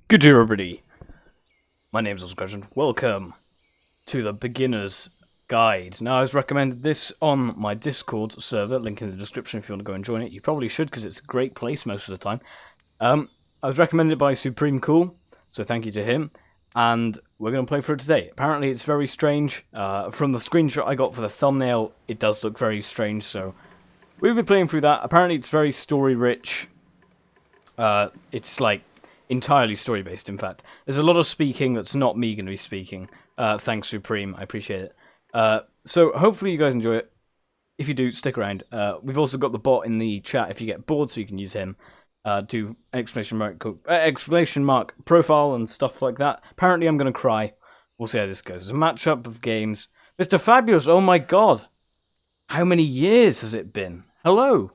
Good day, everybody. My name is Awesomecrunch, and welcome to the Beginner's Guide. Now, I was recommended this on my Discord server, link in the description if you want to go and join it. You probably should, because it's a great place most of the time. I was recommended by Supreme Cool, so thank you to him, and we're going to play through it today. Apparently, it's very strange. From the screenshot I got for the thumbnail, it does look very strange, so we'll be playing through that. Apparently, it's very story-rich. It's like entirely story-based, in fact. There's a lot of speaking that's not me going to be speaking. Thanks, Supreme. I appreciate it. So hopefully you guys enjoy it. If you do, stick around. We've also got the bot in the chat if you get bored, so you can use him. Do exclamation mark profile and stuff like that. Apparently I'm going to cry. We'll see how this goes. It's a matchup of games. Mr. Fabulous, oh my god. How many years has it been? Hello.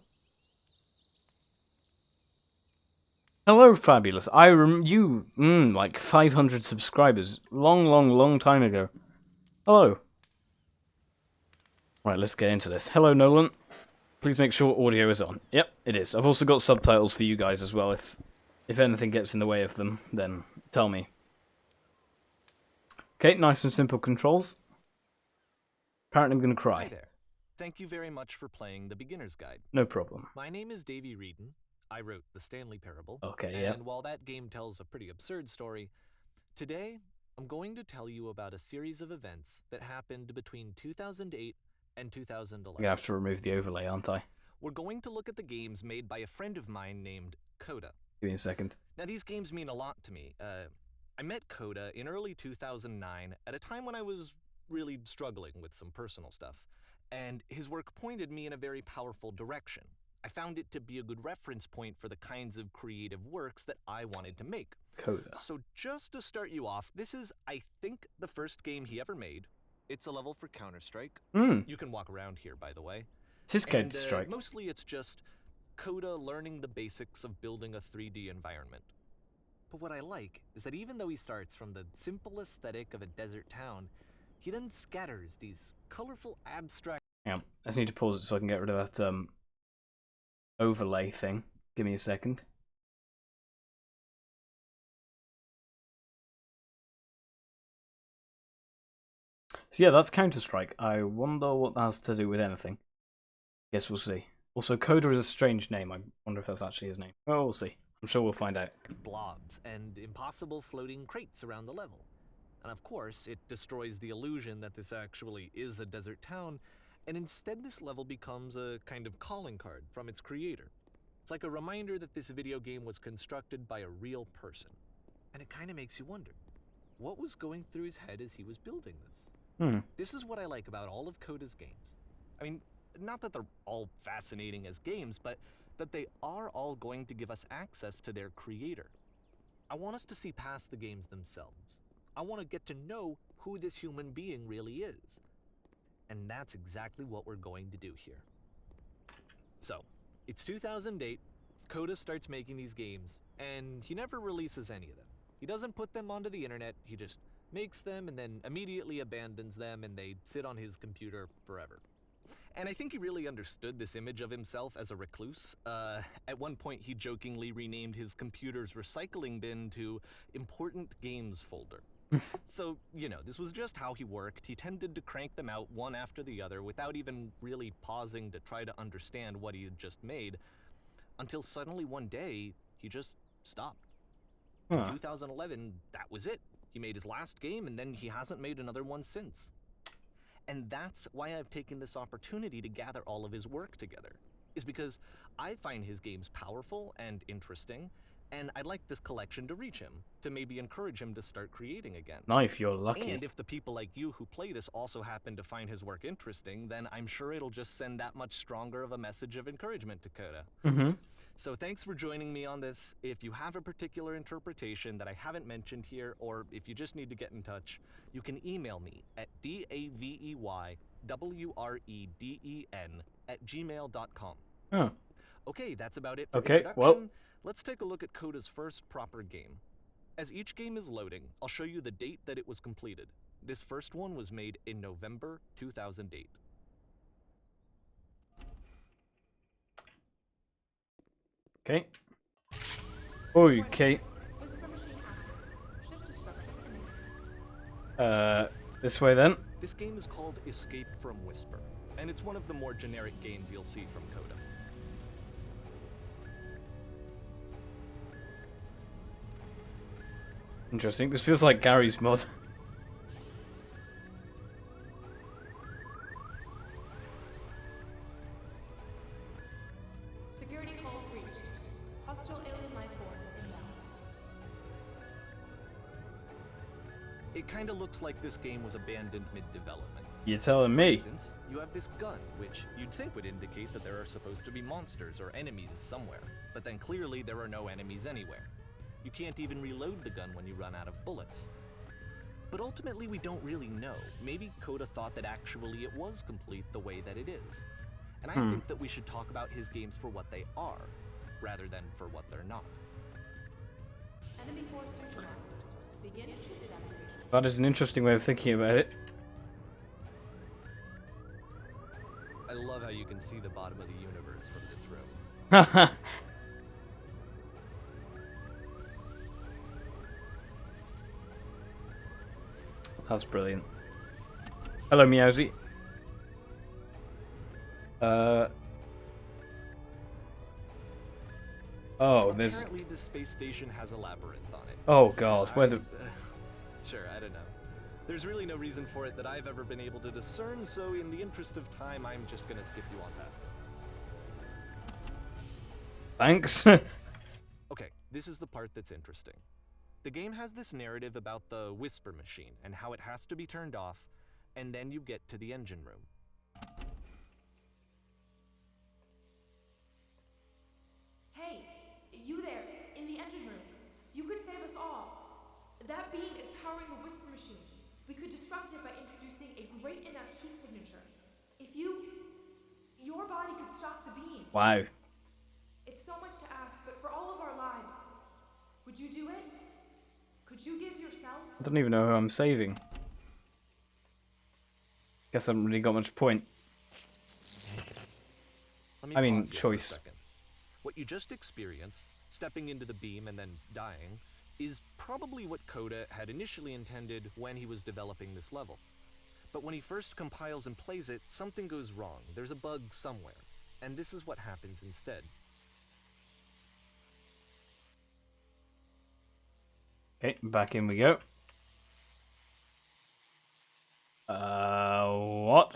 Hello, Fabulous. Like 500 subscribers. Long time ago. Hello. Right, let's get into this. Hello, Nolan. Please make sure audio is on. Yep, it is. I've also got subtitles for you guys as well. If anything gets in the way of them, then tell me. Okay, nice and simple controls. Apparently I'm going to cry. Hi there. Thank you very much for playing the Beginner's Guide. No problem. My name is Davey Reedon. I wrote The Stanley Parable. Okay, yeah. And while that game tells a pretty absurd story, today I'm going to tell you about a series of events that happened between 2008 and 2011. You have to remove the overlay, aren't I? We're going to look at the games made by a friend of mine named Coda. Give me a second. Now, these games mean a lot to me. I met Coda in early 2009 at a time when I was really struggling with some personal stuff, and his work pointed me in a very powerful direction. I found it to be a good reference point for the kinds of creative works that I wanted to make. Coda. So just to start you off, this is, I think, the first game he ever made. It's a level for Counter-Strike. You can walk around here, by the way. This is Counter-Strike. Mostly it's just Coda learning the basics of building a 3D environment. But what I like is that even though he starts from the simple aesthetic of a desert town, he then scatters these colorful abstract... Yeah, I just need to pause it so I can get rid of that overlay thing. Give me a second. So yeah, that's Counter-Strike. I wonder what that has to do with anything. Guess we'll see. Also, Coda is a strange name. I wonder if that's actually his name. Oh, we'll see. I'm sure we'll find out. Blobs and impossible floating crates around the level. And of course, it destroys the illusion that this actually is a desert town, and instead this level becomes a kind of calling card from its creator. It's like a reminder that this video game was constructed by a real person. And it kind of makes you wonder, what was going through his head as he was building this? This is what I like about all of Coda's games. I mean, not that they're all fascinating as games, but that they are all going to give us access to their creator. I want us to see past the games themselves. I want to get to know who this human being really is. And that's exactly what we're going to do here. So, it's 2008, Coda starts making these games, and he never releases any of them. He doesn't put them onto the internet, he just makes them and then immediately abandons them, and they sit on his computer forever. And I think he really understood this image of himself as a recluse. At one point, he jokingly renamed his computer's recycling bin to Important Games Folder. So, you know, this was just how he worked. He tended to crank them out one after the other without even really pausing to try to understand what he had just made, until suddenly one day, he just stopped. In 2011, that was it. He made his last game, and then he hasn't made another one since. And that's why I've taken this opportunity to gather all of his work together, is because I find his games powerful and interesting, and I'd like this collection to reach him, to maybe encourage him to start creating again. Now, if you're lucky. And if the people like you who play this also happen to find his work interesting, then I'm sure it'll just send that much stronger of a message of encouragement to Coda. So thanks for joining me on this. If you have a particular interpretation that I haven't mentioned here, or if you just need to get in touch, you can email me at daveywreden@gmail.com. Okay, that's about it for introduction. Well, let's take a look at Coda's first proper game. As each game is loading, I'll show you the date that it was completed. This first one was made in November 2008. Okay. Okay. This way then. This game is called Escape from Whisper, and it's one of the more generic games you'll see from Coda. Interesting. This feels like Gary's mod. Security call breached. Hostile alien life form inbound. It kinda looks like this game was abandoned mid-development. You're telling For me? instance, you have this gun, which you'd think would indicate that there are supposed to be monsters or enemies somewhere, but then clearly there are no enemies anywhere. You can't even reload the gun when you run out of bullets. But ultimately we don't really know. Maybe Coda thought that actually it was complete the way that it is. And I think that we should talk about his games for what they are, rather than for what they're not. Enemy force neutralized. Begin ship evacuation. That is an interesting way of thinking about it. I love how you can see the bottom of the universe from this room. That's brilliant. Hello, Meowsy. Oh, there's... Apparently this space station has a labyrinth on it. Oh, God. Where the... Sure, I don't know. There's really no reason for it that I've ever been able to discern, so in the interest of time, I'm just gonna skip you on past it. Thanks. Okay, this is the part that's interesting. The game has this narrative about the Whisper machine and how it has to be turned off, and then you get to the engine room. Hey, you there, in the engine room. You could save us all. That beam is powering the Whisper machine. We could disrupt it by introducing a great enough heat signature. If your body could stop the beam. Wow. It's so much to ask, but for all of our lives, would you do it? Could you give yourself? I don't even know who I'm saving. Guess I haven't really got much point. I mean, Pause here for a choice. second. What you just experienced, stepping into the beam and then dying, is probably what Coda had initially intended when he was developing this level. But when he first compiles and plays it, something goes wrong. There's a bug somewhere. And this is what happens instead. Okay, back in we go. What?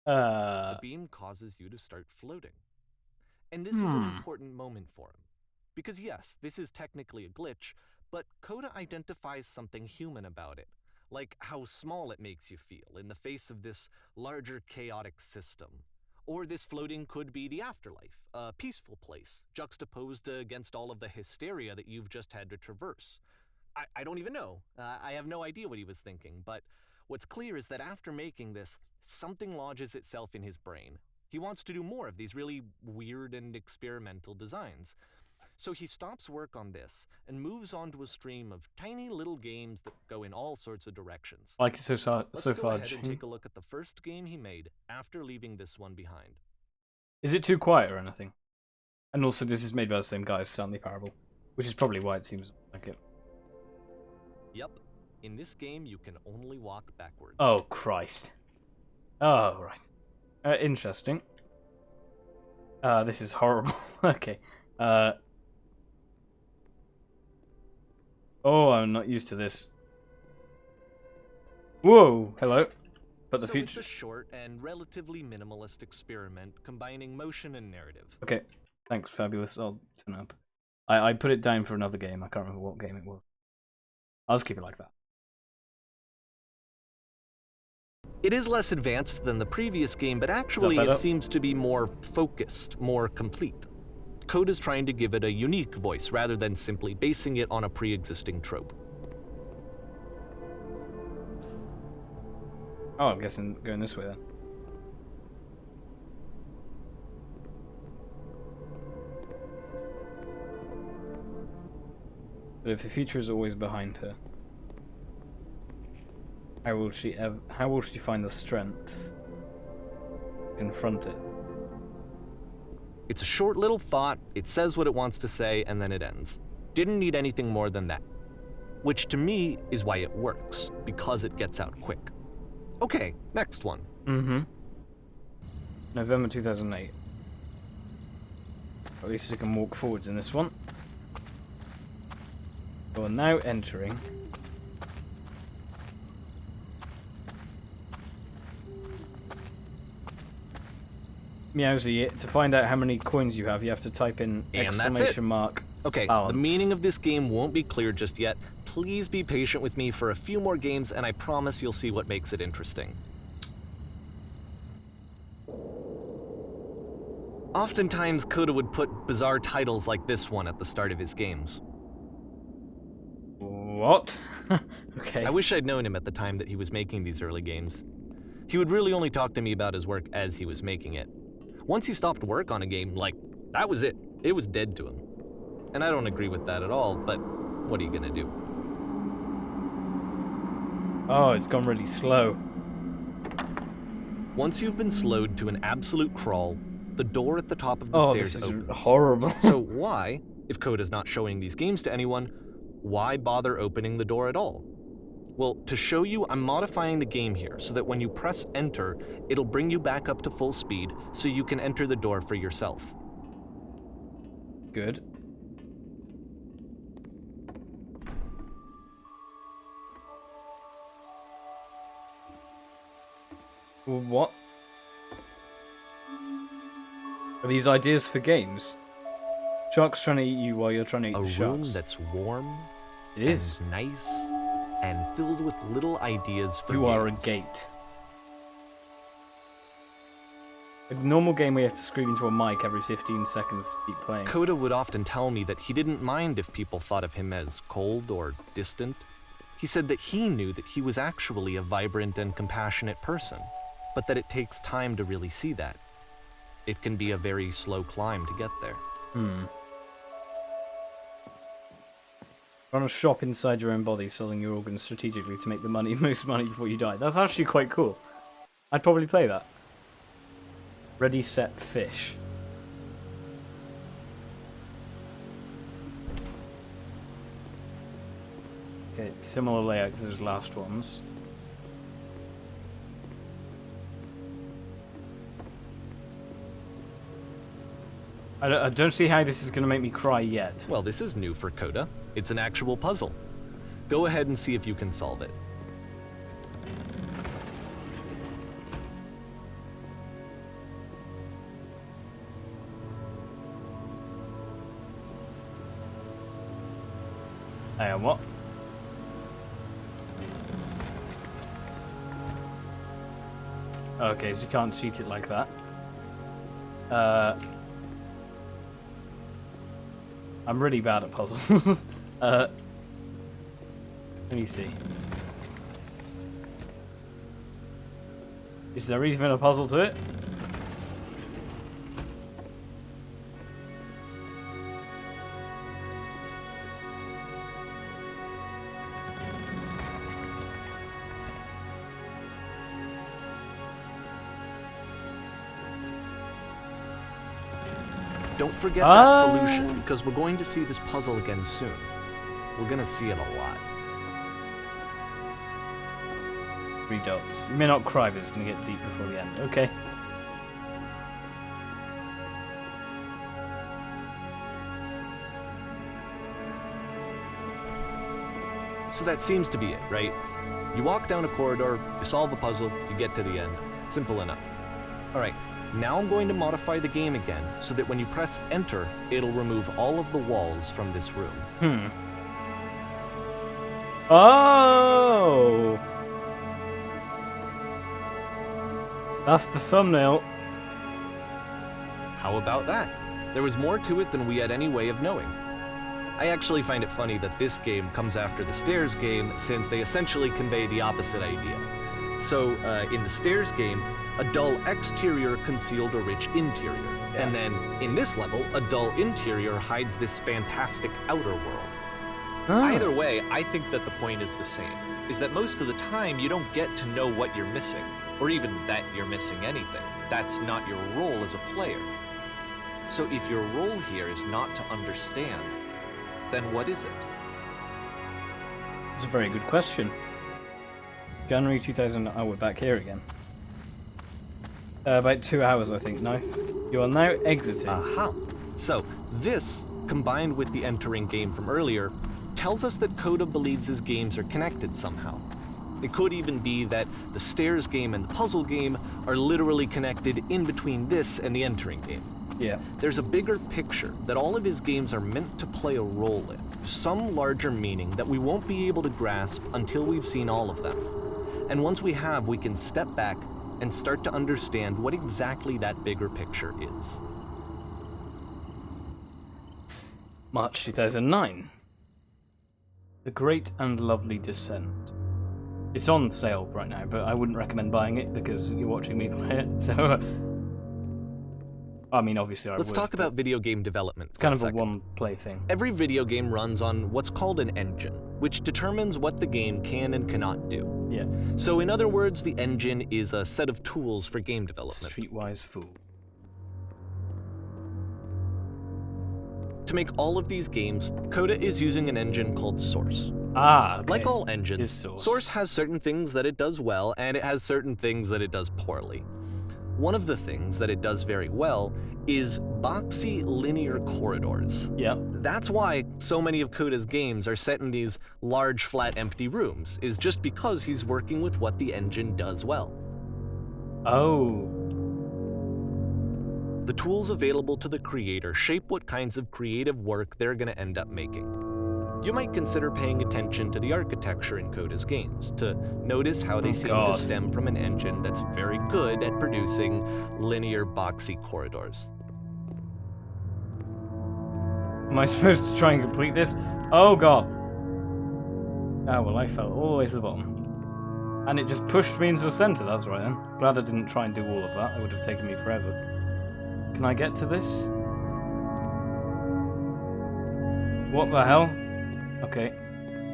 The beam causes you to start floating. And this is an important moment for him. Because yes, this is technically a glitch, but Coda identifies something human about it. Like how small it makes you feel in the face of this larger chaotic system. Or this floating could be the afterlife, a peaceful place, juxtaposed against all of the hysteria that you've just had to traverse. I don't even know. I have no idea what he was thinking, but what's clear is that after making this, something lodges itself in his brain. He wants to do more of these really weird and experimental designs. So he stops work on this and moves on to a stream of tiny little games that go in all sorts of directions. Like it so far. Let's go ahead and take a look at the first game he made after leaving this one behind. Is it too quiet or anything? And also, this is made by the same guy as Stanley Parable, which is probably why it seems like it. Yep. In this game, you can only walk backwards. Oh, Christ. Oh, right. Interesting. This is horrible. Okay. Oh, I'm not used to this. Whoa, hello. But the So future... it's a short and relatively minimalist experiment combining motion and narrative. Okay, thanks, Fabulous. I'll turn up. I put it down for another game. I can't remember what game it was. I'll just keep it like that. It is less advanced than the previous game, but actually better? it seems to be more focused, more complete. Coda's trying to give it a unique voice rather than simply basing it on a pre-existing trope. Oh, I'm guessing going this way then. But if the future is always behind her, how will she find the strength to confront it? It's a short little thought, it says what it wants to say, and then it ends. Didn't need anything more than that. Which to me is why it works, because it gets out quick. Okay, next one. November 2008. At least we can walk forwards in this one. We're now entering. Meowsy, to find out how many coins you have to type in exclamation mark. Okay, balance. The meaning of this game won't be clear just yet. Please be patient with me for a few more games, and I promise you'll see what makes it interesting. Oftentimes, Coda would put bizarre titles like this one at the start of his games. What? Okay. I wish I'd known him at the time that he was making these early games. He would really only talk to me about his work as he was making it. Once he stopped work on a game, that was it. It was dead to him. And I don't agree with that at all, but what are you gonna do? Oh, it's gone really slow. Once you've been slowed to an absolute crawl, the door at the top of the stairs this is opens. horrible. So why, if Coda's not showing these games to anyone, why bother opening the door at all? Well, to show you, I'm modifying the game here so that when you press enter, it'll bring you back up to full speed so you can enter the door for yourself. Good. What? Are these ideas for games? Shark's trying to eat you while you're trying to eat the sharks. A room that's warm, It is. and nice, and filled with little ideas for You games. are a gate. A normal game where you have to scream into a mic every 15 seconds to keep playing. Coda would often tell me that he didn't mind if people thought of him as cold or distant. He said that he knew that he was actually a vibrant and compassionate person, but that it takes time to really see that. It can be a very slow climb to get there. Run a shop inside your own body, selling your organs strategically to make the most money before you die. That's actually quite cool. I'd probably play that. Ready, set, fish. Okay, similar layout to those last ones. I don't see how this is going to make me cry yet. Well, this is new for Coda. It's an actual puzzle. Go ahead and see if you can solve it. Hang on, what? Okay, so you can't cheat it like that. I'm really bad at puzzles. Let me see. Is there even a puzzle to it? Don't forget that solution, because we're going to see this puzzle again soon. We're going to see it a lot. 3 dots. You may not cry, but it's going to get deep before the end. Okay. So that seems to be it, right? You walk down a corridor, you solve a puzzle, you get to the end. Simple enough. Alright, now I'm going to modify the game again, so that when you press enter, it'll remove all of the walls from this room. Oh! That's the thumbnail. How about that? There was more to it than we had any way of knowing. I actually find it funny that this game comes after the Stairs game, since they essentially convey the opposite idea. So, in the Stairs game, a dull exterior concealed a rich interior. Yeah. And then, in this level, a dull interior hides this fantastic outer world. Oh. Either way, I think that the point is the same, is that most of the time you don't get to know what you're missing, or even that you're missing anything. That's not your role as a player. So if your role here is not to understand, then what is it? It's a very good question. January 2000. Oh, we're back here again. About 2 hours, I think, Knife. You are now exiting. Aha! So, this, combined with the entering game from earlier, tells us that Coda believes his games are connected somehow. It could even be that the stairs game and the puzzle game are literally connected in between this and the entering game. Yeah. There's a bigger picture that all of his games are meant to play a role in, some larger meaning that we won't be able to grasp until we've seen all of them. And once we have, we can step back and start to understand what exactly that bigger picture is. March 2009. The Great and Lovely Descent. It's on sale right now, but I wouldn't recommend buying it because you're watching me play it, so... I mean, obviously I Let's talk about video game development. It's kind of a one-play thing. Every video game runs on what's called an engine, which determines what the game can and cannot do. Yeah. So in other words, the engine is a set of tools for game development. Streetwise fool. To make all of these games, Coda is using an engine called Source. Ah, okay. Like all engines, Source has certain things that it does well, and it has certain things that it does poorly. One of the things that it does very well is boxy linear corridors. Yep. That's why so many of Coda's games are set in these large, flat, empty rooms, is just because he's working with what the engine does well. Oh. The tools available to the creator shape what kinds of creative work they're going to end up making. You might consider paying attention to the architecture in Coda's games, to notice how they seem to stem from an engine that's very good at producing linear, boxy corridors. Am I supposed to try and complete this? Oh god. Oh well, I fell all the way to the bottom. And it just pushed me into the center, that's right then. Glad I didn't try and do all of that, it would have taken me forever. Can I get to this? What the hell? Okay.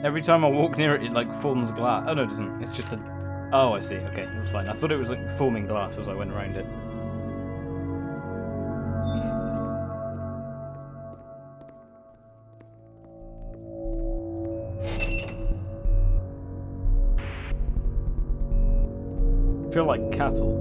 Every time I walk near it, it like forms glass. Oh no, it doesn't. It's just a... Oh, I see. Okay, that's fine. I thought it was like forming glass as I went around it. I feel like cattle.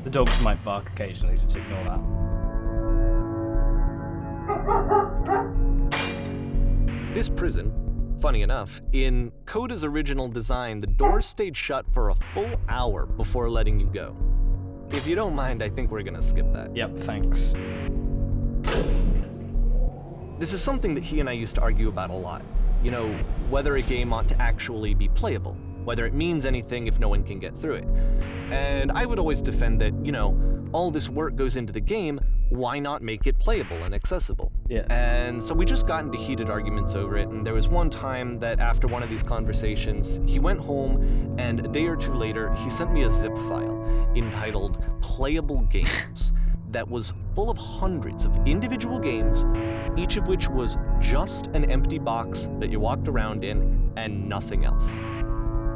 The dogs might bark occasionally, just ignore that. This prison, funny enough, in Coda's original design, the doors stayed shut for a full hour before letting you go. If you don't mind, I think we're gonna skip that. Yep, thanks. This is something that he and I used to argue about a lot. You know, whether a game ought to actually be playable, whether it means anything if no one can get through it. And I would always defend that, you know, all this work goes into the game, why not make it playable and accessible? Yeah. And so we just got into heated arguments over it, and there was one time that after one of these conversations, he went home, and a day or two later, he sent me a zip file entitled Playable Games that was full of hundreds of individual games, each of which was just an empty box that you walked around in and nothing else.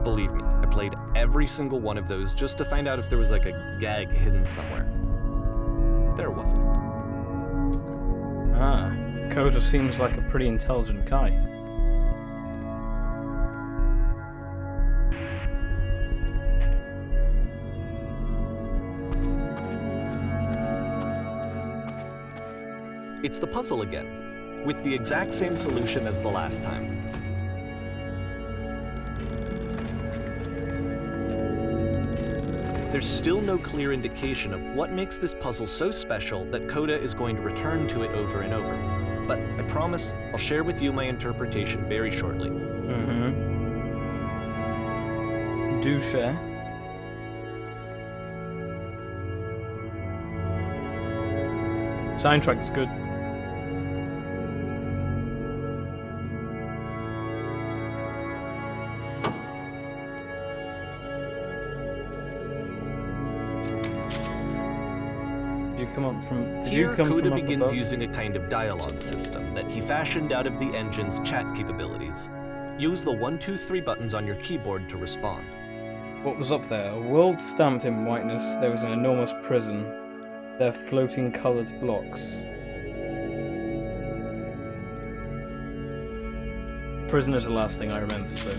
Believe me, I played every single one of those just to find out if there was like a gag hidden somewhere. There wasn't. Ah, Coda seems like a pretty intelligent guy. It's the puzzle again, with the exact same solution as the last time. There's still no clear indication of what makes this puzzle so special that Coda is going to return to it over and over. But I promise I'll share with you my interpretation very shortly. Mm-hmm. Do share. Soundtrack's good. come up from... Did Here, you come Coda from up begins above? using a kind of dialogue system that he fashioned out of the engine's chat capabilities. Use the 1, 2, 3 buttons on your keyboard to respond. What was up there? A world stamped in whiteness. There was an enormous prison. There floating coloured blocks. Prison is the last thing I remember, so...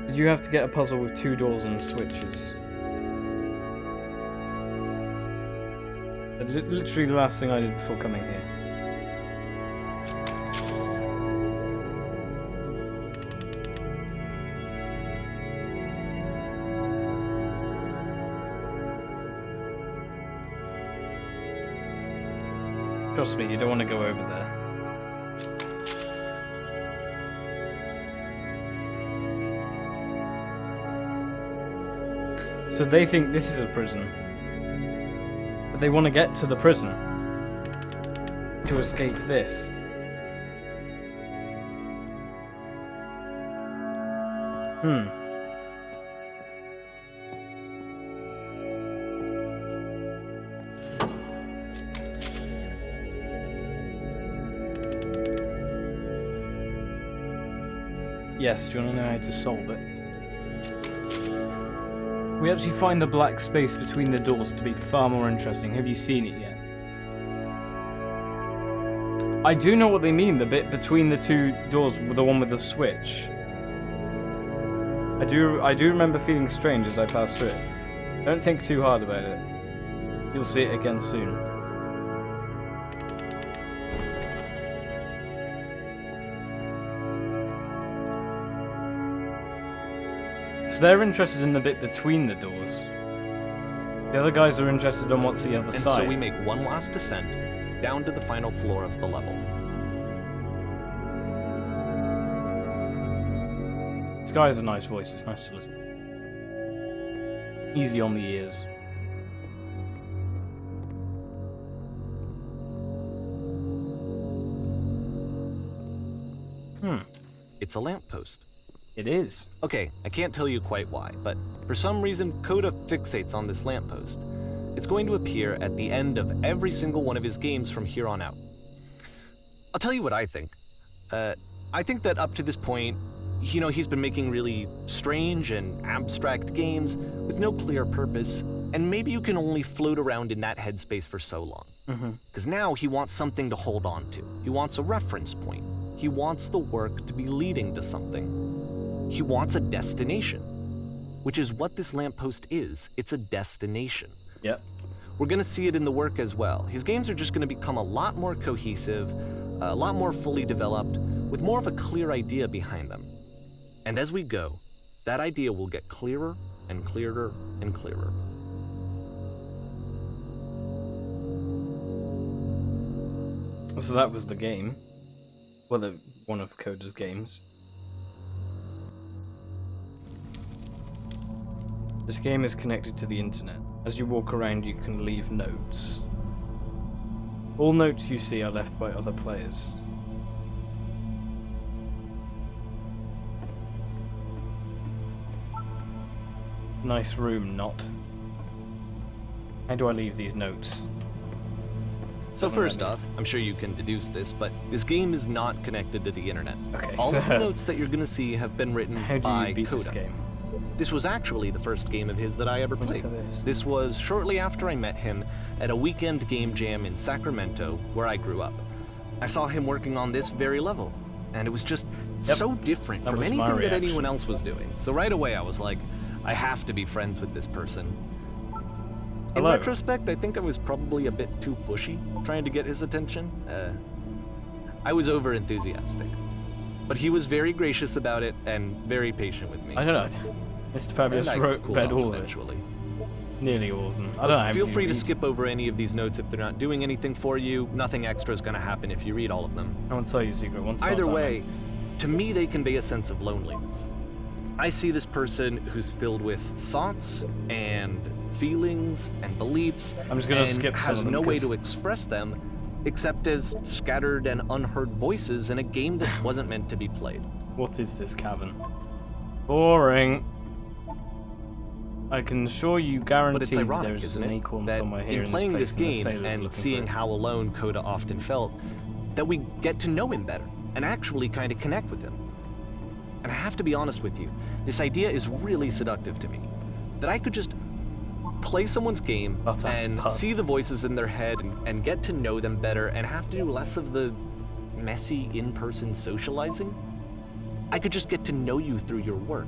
Did you have to get a puzzle with 2 doors and switches? Literally the last thing I did before coming here. Trust me, you don't want to go over there. So they think this is a prison. But they want to get to the prison to escape this. Yes, do you want to know how to solve it? We actually find the black space between the doors to be far more interesting. Have you seen it yet? I do know what they mean, the bit between the 2 doors, the one with the switch. I do remember feeling strange as I passed through it. Don't think too hard about it. You'll see it again soon. So they're interested in the bit between the doors. The other guys are interested on what's the other side. And so we make one last descent down to the final floor of the level. This guy has a nice voice, it's nice to listen. Easy on the ears. It's a lamppost. It is. Okay, I can't tell you quite why, but for some reason, Coda fixates on this lamppost. It's going to appear at the end of every single one of his games from here on out. I'll tell you what I think. I think that up to this point, you know, he's been making really strange and abstract games with no clear purpose, and maybe you can only float around in that headspace for so long. Because now he wants something to hold on to. He wants a reference point. He wants the work to be leading to something. He wants a destination, which is what this lamppost is. It's a destination. Yep. We're going to see it in the work as well. His games are just going to become a lot more cohesive, a lot more fully developed, with more of a clear idea behind them. And as we go, that idea will get clearer and clearer and clearer. So that was the game. Well, one of Coda's games. This game is connected to the internet. As you walk around, you can leave notes. All notes you see are left by other players. Nice room, not. How do I leave these notes? So first off, I'm sure you can deduce this, but this game is not connected to the internet. Okay. All of the notes that you're going to see have been written How do by you beat Coda. this game? This was actually the first game of his that I ever played. This was shortly after I met him at a weekend game jam in Sacramento, where I grew up. I saw him working on this very level, and it was just so different from anything that anyone else was doing. So right away I was like, I have to be friends with this person. In retrospect, I think I was probably a bit too pushy, trying to get his attention. I was over-enthusiastic. But he was very gracious about it and very patient with me. I don't know. Mr. Fabulous read all of it. Nearly all of them. I don't know. Feel free to skip over any of these notes if they're not doing anything for you. Nothing extra is going to happen if you read all of them. I won't tell you a secret. Either way, to me they convey a sense of loneliness. I see this person who's filled with thoughts and feelings and beliefs. I'm just going to skip some has of them no way to express them except as scattered and unheard voices in a game that wasn't meant to be played. What is this cavern? Boring. I can assure you, guarantee But it's ironic, there's isn't an it, acorn that somewhere here in playing this place, game and seeing how alone Coda often felt, that we get to know him better and actually kind of connect with him. And I have to be honest with you, this idea is really seductive to me. That I could just play someone's game and see the voices in their head and get to know them better and have to do less of the messy in-person socializing. I could just get to know you through your work.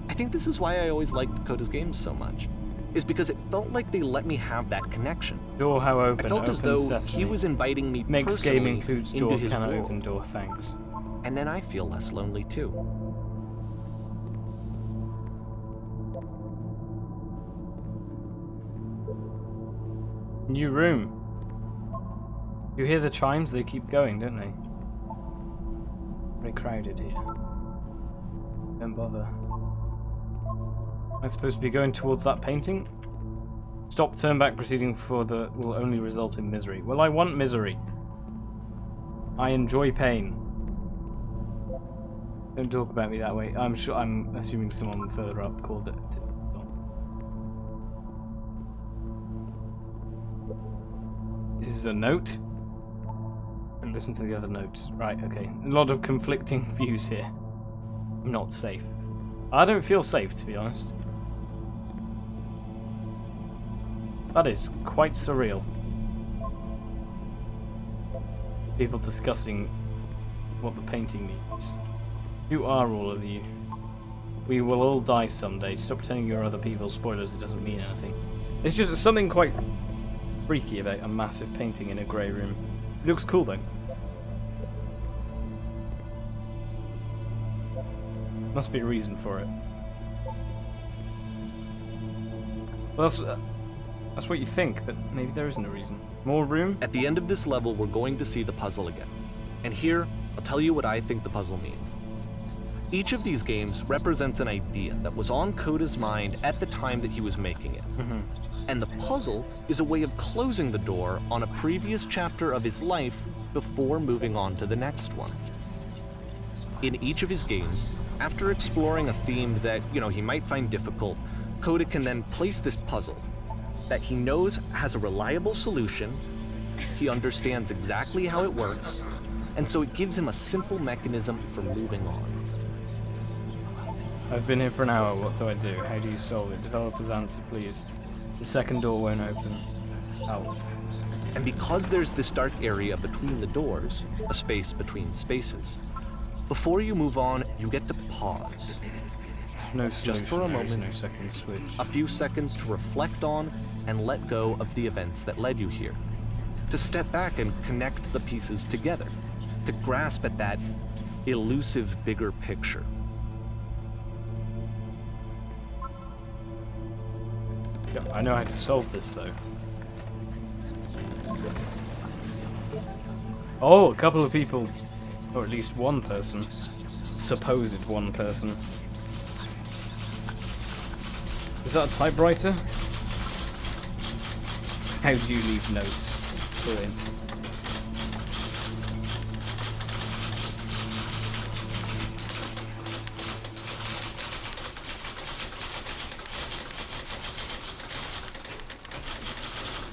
I think this is why I always liked Coda's games so much, is because it felt like they let me have that connection. Door how open? I felt as though sesame. he was inviting me Next personally game includes door into his can world. open door, thanks. And then I feel less lonely too. New room. You hear the chimes? They keep going, don't they? Very crowded here. Don't bother. Am I supposed to be going towards that painting? Stop, turn back, proceeding further will only result in misery. Well, I want misery. I enjoy pain. Don't talk about me that way. I'm assuming someone further up called it. This is a note. And listen to the other notes. Right, okay. A lot of conflicting views here. I'm not safe. I don't feel safe, to be honest. That is quite surreal. People discussing what the painting means. Who are all of you? We will all die someday. Stop telling your other people spoilers, it doesn't mean anything. It's just something quite freaky about a massive painting in a grey room. It looks cool though. Must be a reason for it. Well, that's what you think, but maybe there isn't a reason. More room? At the end of this level, we're going to see the puzzle again. And here, I'll tell you what I think the puzzle means. Each of these games represents an idea that was on Coda's mind at the time that he was making it. And the puzzle is a way of closing the door on a previous chapter of his life before moving on to the next one. In each of his games, after exploring a theme that, he might find difficult, Coda can then place this puzzle that he knows has a reliable solution, he understands exactly how it works, and so it gives him a simple mechanism for moving on. I've been here for an hour, what do I do? How do you solve it? Developers answer, please. The second door won't open. Oh. And because there's this dark area between the doors, a space between spaces, before you move on, you get to pause. No Just for a moment, no second switch. A few seconds to reflect on and let go of the events that led you here. To step back and connect the pieces together. To grasp at that elusive bigger picture. Yeah, I know how to solve this though. Oh, a couple of people, or at least one person, supposed one person. Is that a typewriter? How do you leave notes? Brilliant.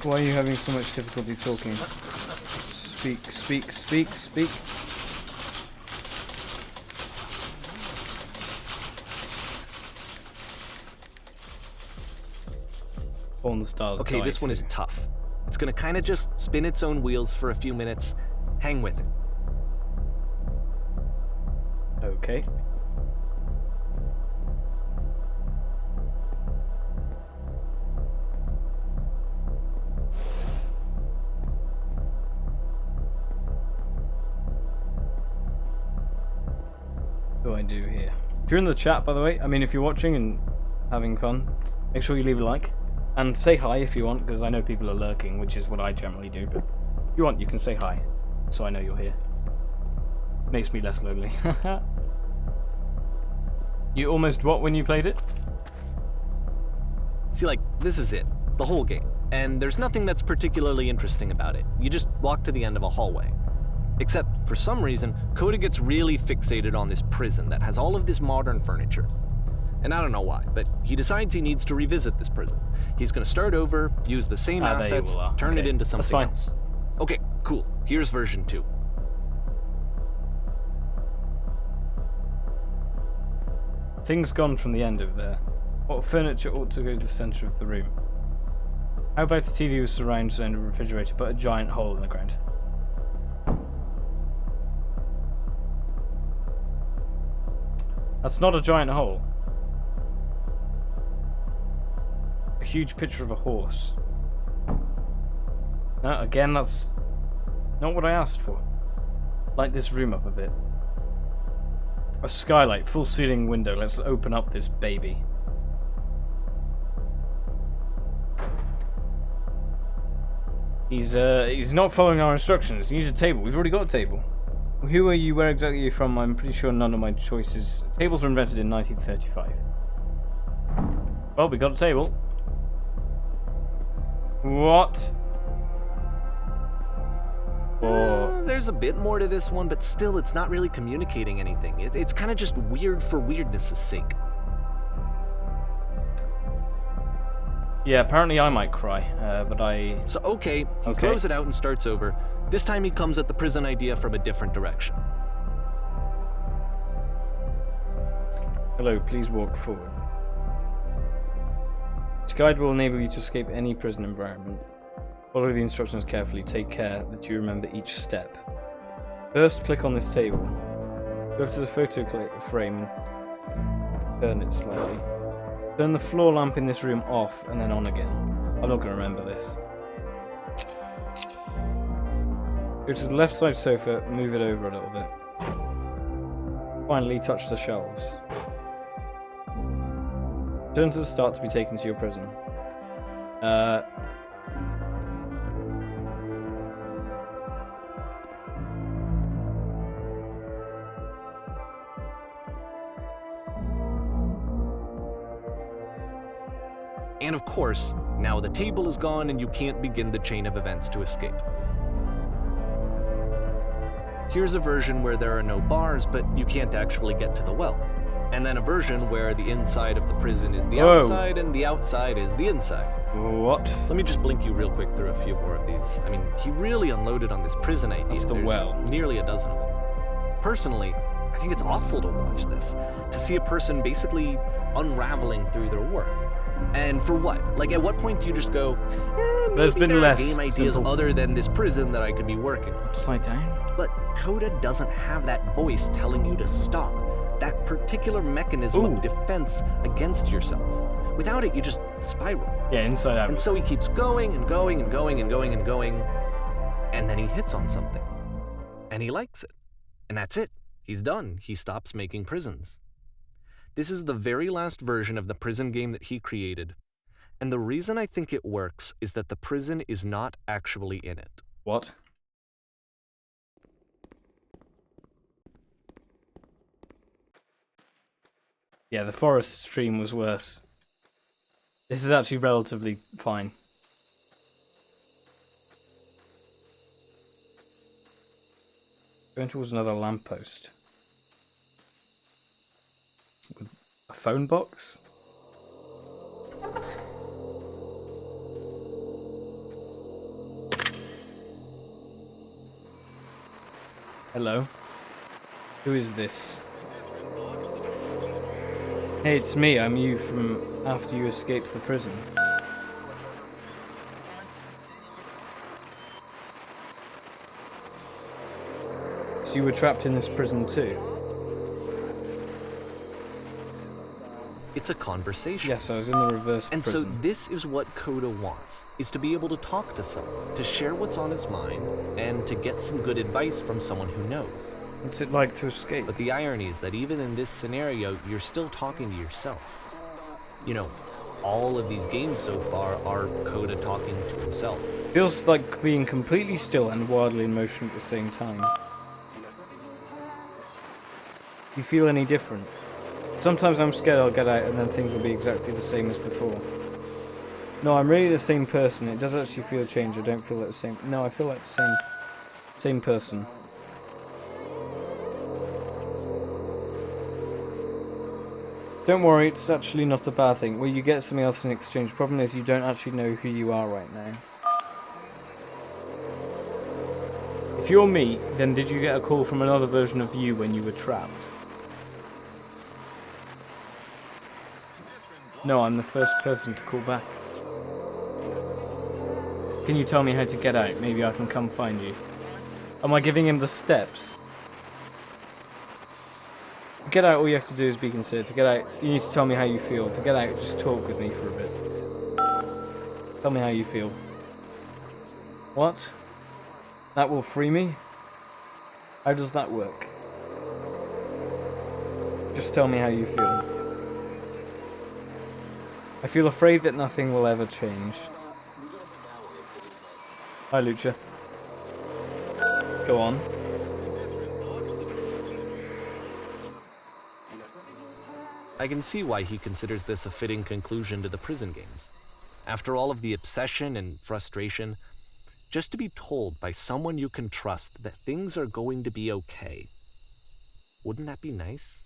Why are you having so much difficulty talking? Speak, speak, speak, speak. Porn stars. Okay, this one is tough. It's gonna kind of just spin its own wheels for a few minutes. Hang with it. Okay. What do I do here? If you're in the chat, by the way, I mean, if you're watching and having fun, make sure you leave a like. And say hi if you want, because I know people are lurking, which is what I generally do. But if you want, you can say hi, so I know you're here. Makes me less lonely. You almost what when you played it? See, this is it. The whole game. And there's nothing that's particularly interesting about it. You just walk to the end of a hallway. Except, for some reason, Coda gets really fixated on this prison that has all of this modern furniture. And I don't know why, but he decides he needs to revisit this prison. He's gonna start over, use the same There you assets, are. turn it Okay, into that's something fine. else. Okay, cool. Here's version 2. Things gone from the end over there. What furniture ought to go to the centre of the room? How about the TV with surround sound and refrigerator, but a giant hole in the ground? That's not a giant hole. A huge picture of a horse. No, again, that's not what I asked for. Light this room up a bit. A skylight, full ceiling window. Let's open up this baby. He's not following our instructions. He needs a table. We've already got a table. Who are you? Where exactly are you from? I'm pretty sure none of my choices. Tables were invented in 1935. Well, we got a table. What? There's a bit more to this one, but still, it's not really communicating anything. It's kind of just weird for weirdness' sake. Yeah, apparently I might cry, but I... So, okay, he throws it out and starts over. This time he comes at the prison idea from a different direction. Hello, please walk forward. This guide will enable you to escape any prison environment. Follow the instructions carefully. Take care that you remember each step. First, click on this table. Go to the photo frame and turn it slightly. Turn the floor lamp in this room off and then on again. I'm not going to remember this. Go to the left side sofa, move it over a little bit. Finally, touch the shelves. Turn to the start to be taken to your prison. And of course, now the table is gone and you can't begin the chain of events to escape. Here's a version where there are no bars, but you can't actually get to the well. And then a version where the inside of the prison is the outside and the outside is the inside. What? Let me just blink you real quick through a few more of these. I mean, he really unloaded on this prison idea. That's the There's well. nearly a dozen of them. Personally, I think it's awful to watch this. To see a person basically unraveling through their work. And for what? Like, at what point do you just go, There's been there are less game ideas simple. other than this prison that I could be working on? Upside down? But Coda doesn't have that voice telling you to stop. That particular mechanism of defense against yourself. Without it, you just spiral. Yeah, inside out. And so he keeps going and going and going and going and going. And then he hits on something. And he likes it. And that's it. He's done. He stops making prisons. This is the very last version of the prison game that he created. And the reason I think it works is that the prison is not actually in it. What? Yeah, the forest stream was worse. This is actually relatively fine. Going towards another lamppost. With a phone box? Hello? Who is this? Hey, it's me. I'm you from after you escaped the prison. So you were trapped in this prison too? It's a conversation. Yes, I was in the reverse And prison. so this is what Coda wants, is to be able to talk to someone, to share what's on his mind, and to get some good advice from someone who knows. What's it like to escape? But the irony is that even in this scenario, you're still talking to yourself. You know, all of these games so far are Coda talking to himself. Feels like being completely still and wildly in motion at the same time. You feel any different? Sometimes I'm scared I'll get out and then things will be exactly the same as before. No, I'm really the same person. It does actually feel a change. I don't feel like the same. No, I feel like the same person. Don't worry, it's actually not a bad thing. Well, you get something else in exchange. Problem is, you don't actually know who you are right now. If you're me, then did you get a call from another version of you when you were trapped? No, I'm the first person to call back. Can you tell me how to get out? Maybe I can come find you. Am I giving him the steps? To get out, all you have to do is be considered. To get out, you need to tell me how you feel. To get out, just talk with me for a bit. Tell me how you feel. What? That will free me? How does that work? Just tell me how you feel. I feel afraid that nothing will ever change. Hi, Lucha. Go on. I can see why he considers this a fitting conclusion to the prison games. After all of the obsession and frustration, just to be told by someone you can trust that things are going to be okay. Wouldn't that be nice?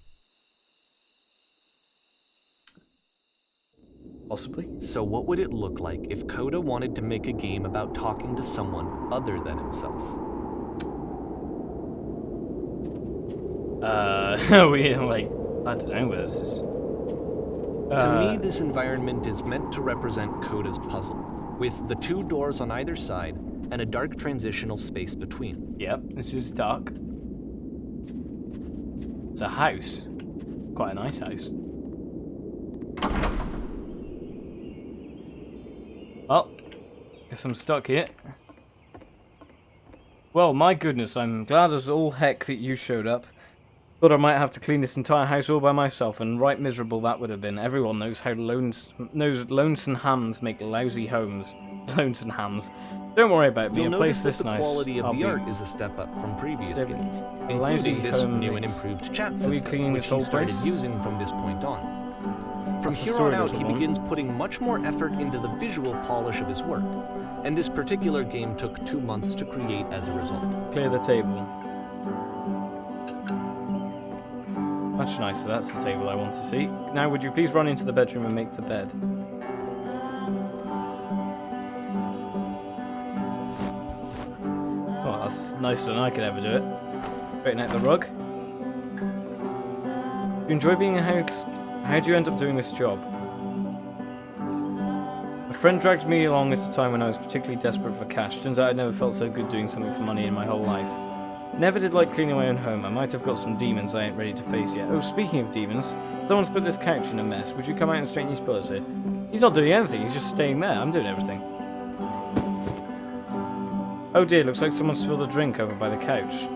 Possibly. So what would it look like if Coda wanted to make a game about talking to someone other than himself? We like, I don't know where this is. To me, this environment is meant to represent Coda's puzzle, with the two doors on either side and a dark transitional space between. Yep, this is dark. It's a house. Quite a nice house. Well, guess I'm stuck here. Well, my goodness, I'm glad as all heck that you showed up. Thought I might have to clean this entire house all by myself, and right miserable that would have been. Everyone knows how lonesome hams make lousy homes. Lonesome hams. Don't worry about me. You'll A place notice this that the nice. quality of I'll the be art is a step up from previous games, lousy including this home new and makes- improved chat Are we system, cleaning which this he whole started place? using from this point on. From That's the here on story out, goes he along. begins putting much more effort into the visual polish of his work, and this particular game took 2 months to create as a result. Clear the table. Much nicer, that's the table I want to see. Now would you please run into the bedroom and make the bed? Oh, that's nicer than I could ever do it. Straighten out the rug. You enjoy being a house? How do you end up doing this job? A friend dragged me along at a time when I was particularly desperate for cash. Turns out I'd never felt so good doing something for money in my whole life. Never did like cleaning my own home. I might have got some demons I ain't ready to face yet. Oh, speaking of demons, someone's put this couch in a mess. Would you come out and straighten these pillows here? He's not doing anything, he's just staying there. I'm doing everything. Oh dear, looks like someone spilled a drink over by the couch.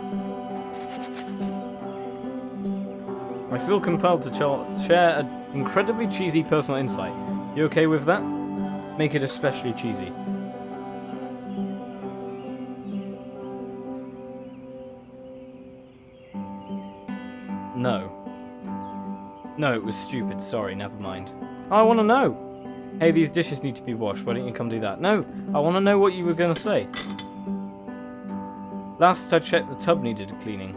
I feel compelled to share an incredibly cheesy personal insight. You okay with that? Make it especially cheesy. No. No, it was stupid. Sorry, never mind. I want to know. Hey, these dishes need to be washed. Why don't you come do that? No, I want to know what you were going to say. Last I checked, the tub needed cleaning.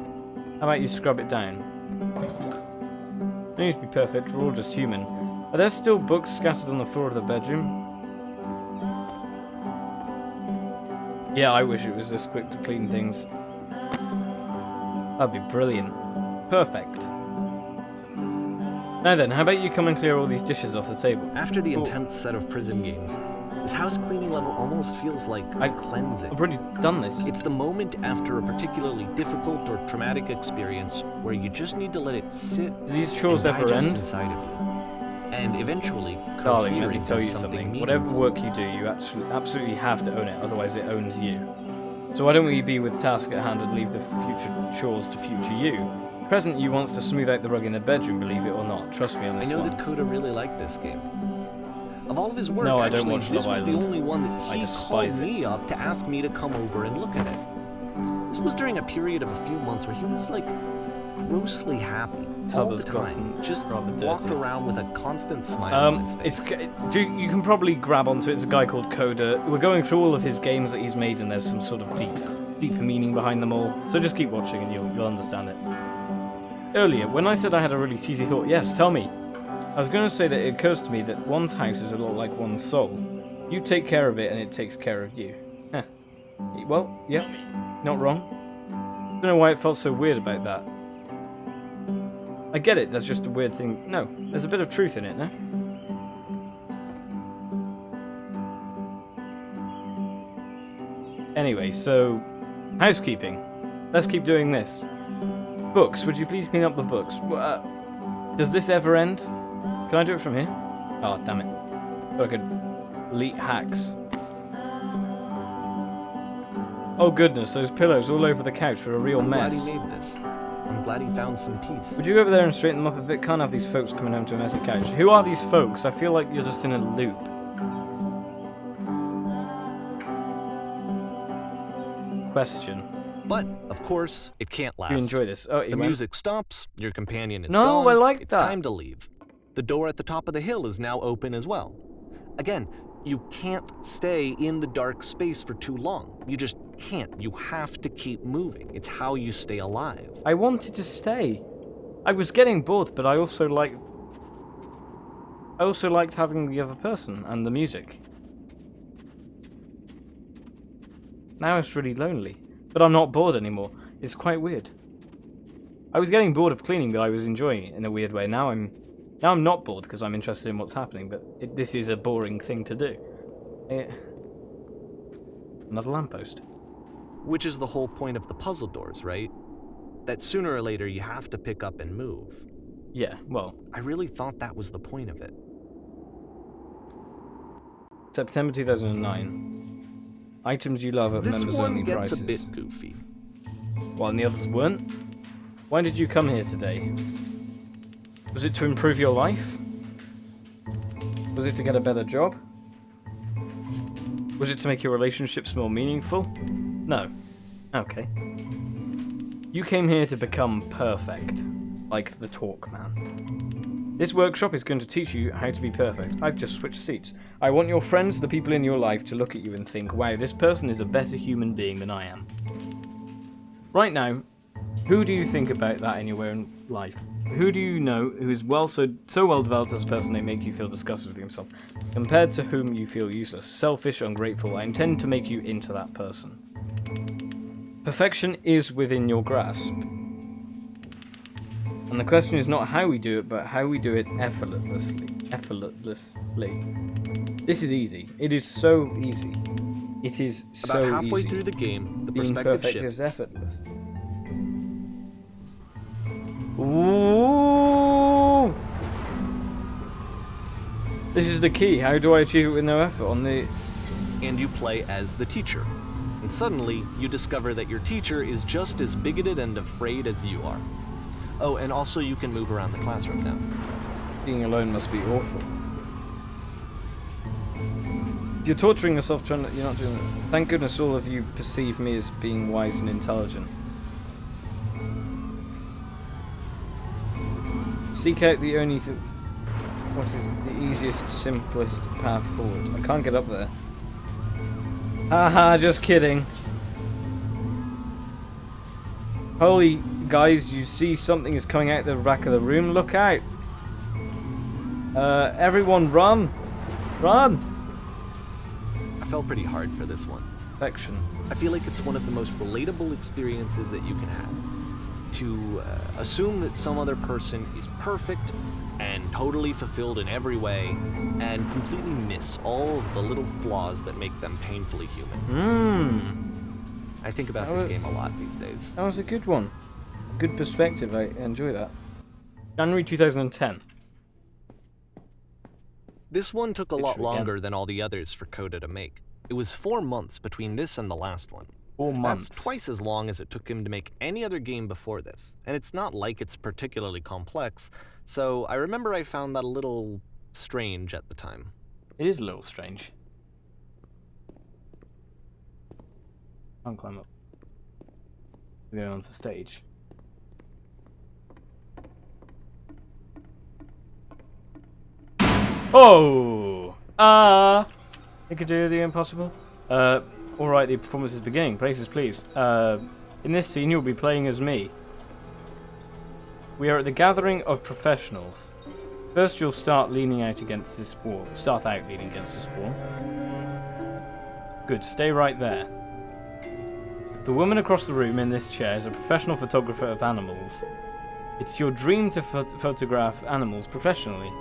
How about you scrub it down? No need to be perfect. We're all just human. Are there still books scattered on the floor of the bedroom? Yeah, I wish it was this quick to clean things. That'd be brilliant. Perfect. Now then, how about you come and clear all these dishes off the table? After the Cool. intense set of prison games, this house cleaning level almost feels like cleansing. I've already done this. It's the moment after a particularly difficult or traumatic experience where you just need to let it sit Do these chores and ever digest end? inside of you. And eventually, Darling, let me cohere tell into you something. meaningful. Whatever work you do, you absolutely have to own it, otherwise it owns you. So why don't we be with task at hand and leave the future chores to future you? Present you wants to smooth out the rug in the bedroom, believe it or not. Trust me on I this know one. that Coda really liked this game. Of all of his work, No, I don't actually, watch this Love was Island. the only one that I he despise called it. me up to ask me to come over and look at it. This was during a period of a few months where he was like grossly happy all the Tubber's time. gotten Just rather walked dirty. around with a constant smile on his face. You can probably grab onto it. It's a guy called Coda. We're going through all of his games that he's made, and there's some sort of deeper meaning behind them all. So just keep watching, and you'll understand it. Earlier, when I said I had a really cheesy thought, yes, tell me. I was going to say that it occurs to me that one's house is a lot like one's soul. You take care of it and it takes care of you. Huh. Well, yeah, not wrong. I don't know why it felt so weird about that. I get it, that's just a weird thing. No, there's a bit of truth in it, no? Anyway, so, housekeeping. Let's keep doing this. Books, would you please clean up the books? Does this ever end? Can I do it from here? Oh, damn it. Thought I could elite hacks. Oh goodness, those pillows all over the couch are a real mess. I'm glad he made this. I'm glad he found some peace. Would you go over there and straighten them up a bit? Can't have these folks coming home to a messy couch. Who are these folks? I feel like you're just in a loop. Question. But, of course, it can't last. You enjoy this? Oh, the music stops, your companion is no, gone, I like it's that. time to leave. The door at the top of the hill is now open as well. Again, you can't stay in the dark space for too long. You just can't. You have to keep moving. It's how you stay alive. I wanted to stay. I was getting bored, but I also liked having the other person and the music. Now it's really lonely. But I'm not bored anymore. It's quite weird. I was getting bored of cleaning, but I was enjoying it in a weird way. Now I'm not bored because I'm interested in what's happening, but this is a boring thing to do. Another lamppost. Which is the whole point of the puzzle doors, right? That sooner or later you have to pick up and move. Yeah, well. I really thought that was the point of it. September 2009. Items you love at members only prices. This one gets a bit goofy. While the others weren't? Why did you come here today? Was it to improve your life? Was it to get a better job? Was it to make your relationships more meaningful? No. Okay. You came here to become perfect, like the talk man. This workshop is going to teach you how to be perfect. I've just switched seats. I want your friends, the people in your life, to look at you and think, wow, this person is a better human being than I am. Right now, who do you think about that in your own life? Who do you know who is so well developed as a person they make you feel disgusted with yourself, compared to whom you feel useless, selfish, ungrateful? I intend to make you into that person. Perfection is within your grasp. And the question is not how we do it, but how we do it effortlessly. This is easy. It is so easy. It is so easy. About halfway through the game, the Being perspective perfect shifts. is effortless. Ooh! This is the key. How do I achieve it with no effort on the... And you play as the teacher. And suddenly, you discover that your teacher is just as bigoted and afraid as you are. Oh, and also you can move around the classroom now. Being alone must be awful. If you're torturing yourself trying to... You're not doing it. Thank goodness all of you perceive me as being wise and intelligent. Seek out the only thing... What is the easiest, simplest path forward? I can't get up there. Haha, just kidding. Holy guys, you see something is coming out the back of the room? Look out! Everyone run! Run! I felt pretty hard for this one. Perfection. I feel like it's one of the most relatable experiences that you can have. To assume that some other person is perfect and totally fulfilled in every way, and completely miss all of the little flaws that make them painfully human. I think about this game a lot these days. That was a good one. Good perspective, I enjoy that. January 2010. This one took a lot longer than all the others for Coda to make. It was 4 months between this and the last one. 4 months. That's twice as long as it took him to make any other game before this. And it's not like it's particularly complex, so I remember I found that a little strange at the time. It is a little strange. Can't climb up. We're going onto stage. Oh! You could do the impossible. Alright, the performance is beginning. Places, please. In this scene, you'll be playing as me. We are at the gathering of professionals. First, you'll start leaning out against this wall. Start out leaning against this wall. Good, stay right there. The woman across the room in this chair is a professional photographer of animals. It's your dream to photograph animals professionally.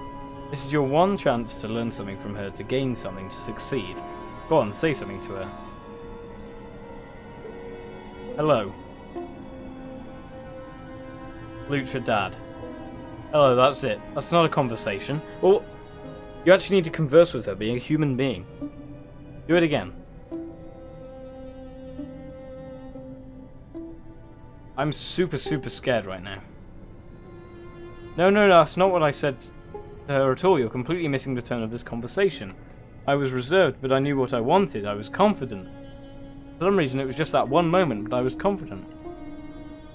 This is your one chance to learn something from her, to gain something, to succeed. Go on, say something to her. Hello. Lucha Dad. Hello, that's it. That's not a conversation. Well, you actually need to converse with her, being a human being. Do it again. I'm super scared right now. No, that's not what I said to her at all. You're completely missing the tone of this conversation. I was reserved, but I knew what I wanted. I was confident. For some reason, it was just that one moment, but I was confident.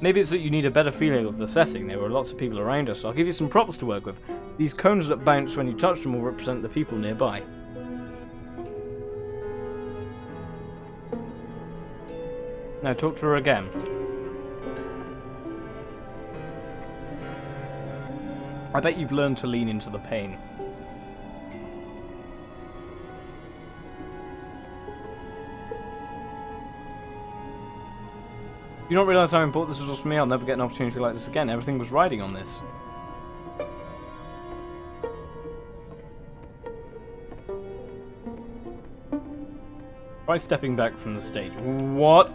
Maybe it's that you need a better feeling of the setting. There were lots of people around us. I'll give you some props to work with. These cones that bounce when you touch them will represent the people nearby. Now talk to her again. I bet you've learned to lean into the pain. Do you not realise how important this was for me? I'll never get an opportunity like this again. Everything was riding on this. Try stepping back from the stage. What?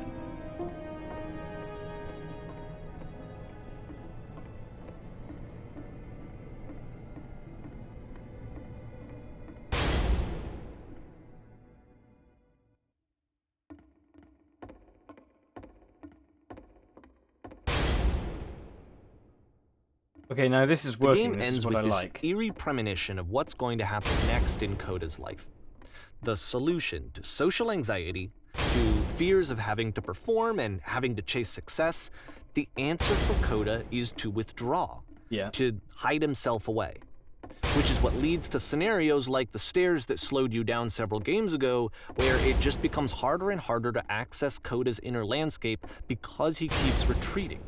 Okay, now this is working. The game this ends is what with I this like. eerie premonition of what's going to happen next in Coda's life. The solution to social anxiety, to fears of having to perform and having to chase success, the answer for Coda is to withdraw, to hide himself away. Which is what leads to scenarios like the stairs that slowed you down several games ago, where it just becomes harder and harder to access Coda's inner landscape because he keeps retreating.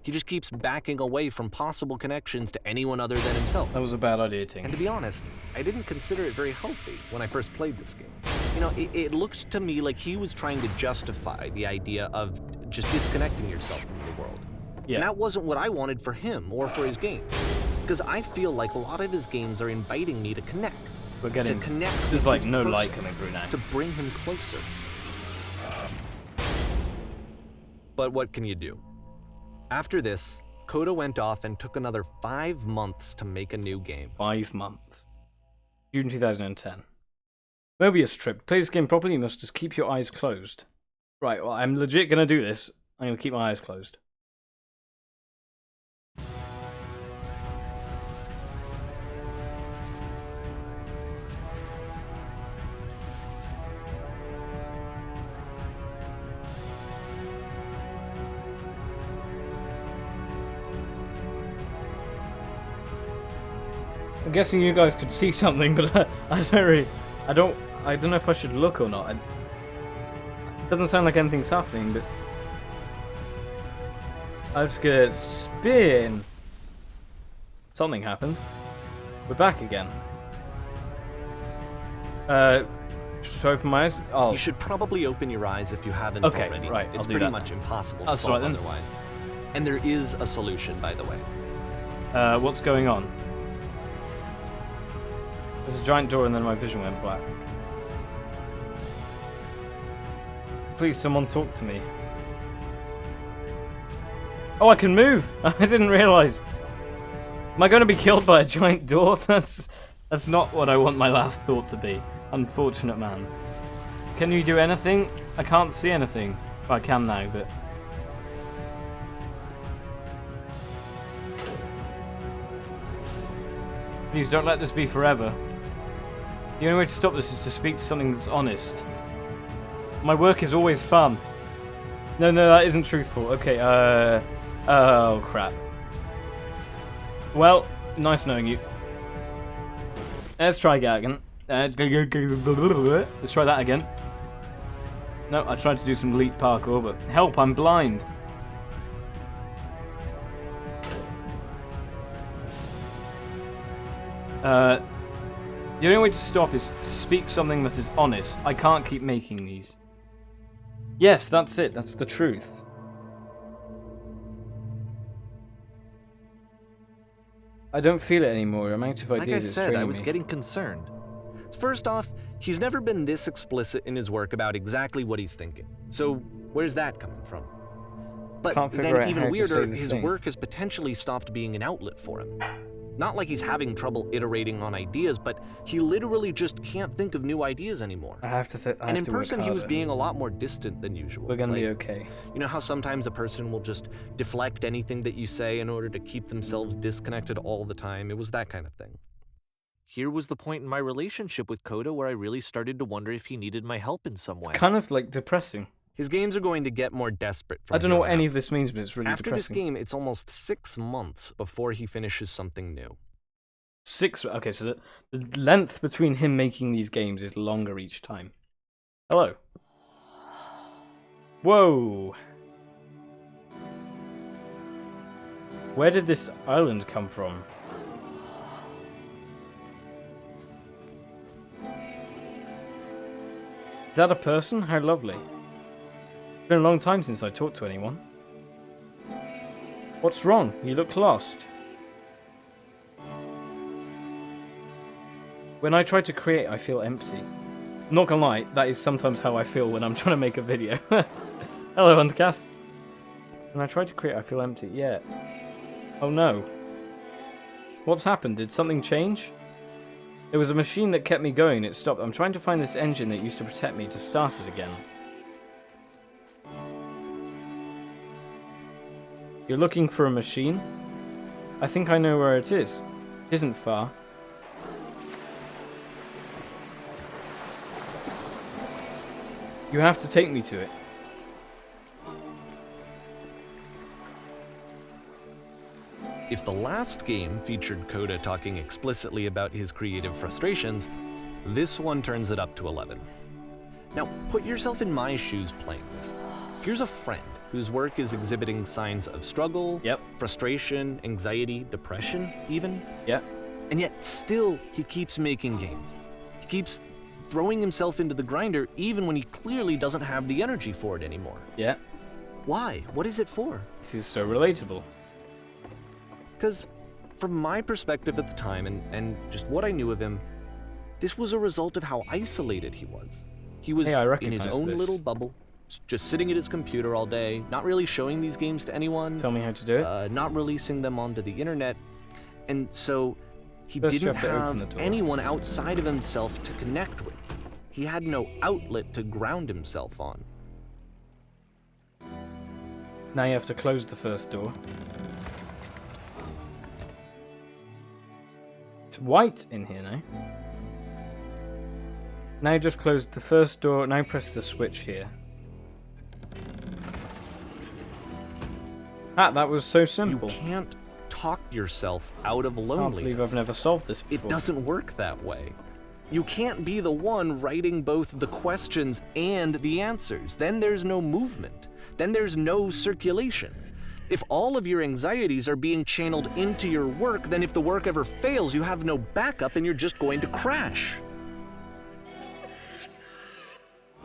He just keeps backing away from possible connections to anyone other than himself. That was a bad idea, Tings. And to be honest, I didn't consider it very healthy when I first played this game. You know, it looked to me like he was trying to justify the idea of just disconnecting yourself from the world. Yeah. And that wasn't what I wanted for him or for his game. Because I feel like a lot of his games are inviting me to connect. We're getting... To connect There's with like this no person, light coming through now. to bring him closer. But what can you do? After this, Coda went off and took another 5 months to make a new game. 5 months. June 2010. Mobius Strip. To play this game properly, you must just keep your eyes closed. Right, well, I'm legit gonna do this. I'm gonna keep my eyes closed. I'm guessing you guys could see something, but I don't know if I should look or not. It doesn't sound like anything's happening, but I'm just gonna spin. Something happened. We're back again. Should I open my eyes? Oh. You should probably open your eyes if you haven't Okay, already. right, It's I'll do pretty that much then. impossible That's to solve right then. otherwise. And there is a solution, by the way. What's going on? There's a giant door and then my vision went black. Please, someone talk to me. Oh, I can move! I didn't realise. Am I going to be killed by a giant door? That's not what I want my last thought to be. Unfortunate man. Can you do anything? I can't see anything. Well, I can now, but... Please don't let this be forever. The only way to stop this is to speak to something that's honest. My work is always fun. No, that isn't truthful. Okay, oh, crap. Well, nice knowing you. Let's try again. Let's try that again. No, I tried to do some leap parkour, but help, I'm blind. The only way to stop is to speak something that is honest. I can't keep making these. Yes, that's it. That's the truth. I don't feel it anymore. The amount of ideas Like I is said, I draining was me. getting concerned. First off, he's never been this explicit in his work about exactly what he's thinking. So where's that coming from? But Can't figure then out even how to say weirder, the his thing. work has potentially stopped being an outlet for him. Not like he's having trouble iterating on ideas, but he literally just can't think of new ideas anymore. I have to And in person, he was being a lot more distant than usual. We're gonna be Like, okay. You know how sometimes a person will just deflect anything that you say in order to keep themselves disconnected all the time? It was that kind of thing. Here was the point in my relationship with Coda where I really started to wonder if he needed my help in some way. It's kind of like depressing. His games are going to get more desperate from I don't know here what on any out. of this means, but it's really After this depressing. game, it's almost 6 months before he finishes something new. 6. Okay, so the length between him making these games is longer each time. Hello. Whoa. Where did this island come from? Is that a person? How lovely. It's been a long time since I talked to anyone. What's wrong? You look lost. When I try to create, I feel empty. I'm not gonna lie, that is sometimes how I feel when I'm trying to make a video. Hello, Undercast. When I try to create, I feel empty. Yeah. Oh no. What's happened? Did something change? There was a machine that kept me going. It stopped. I'm trying to find this engine that used to protect me to start it again. You're looking for a machine? I think I know where it is. It isn't far. You have to take me to it. If the last game featured Coda talking explicitly about his creative frustrations, this one turns it up to 11. Now, put yourself in my shoes playing this. Here's a friend whose work is exhibiting signs of struggle, Yep. frustration, anxiety, depression, even. Yeah. And yet, still, he keeps making games. He keeps throwing himself into the grinder even when he clearly doesn't have the energy for it anymore. Yeah. Why? What is it for? This is so relatable. Because from my perspective at the time and just what I knew of him, this was a result of how isolated he was. He was Hey, I in his recognize own this. little bubble, just sitting at his computer all day, not really showing these games to anyone, Tell me how to do it. not releasing them onto the internet. And so he First you didn't have to open the have door. anyone outside of himself to connect with. He had no outlet to ground himself on. Now you have to close the first door. It's white in here now. Now just close the first door. Now press the switch here. Ah, that was so simple. You can't talk yourself out of I can't loneliness. believe I've never solved this before. It doesn't work that way. You can't be the one writing both the questions and the answers. Then there's no movement. Then there's no circulation. If all of your anxieties are being channeled into your work, then if the work ever fails, you have no backup and you're just going to crash.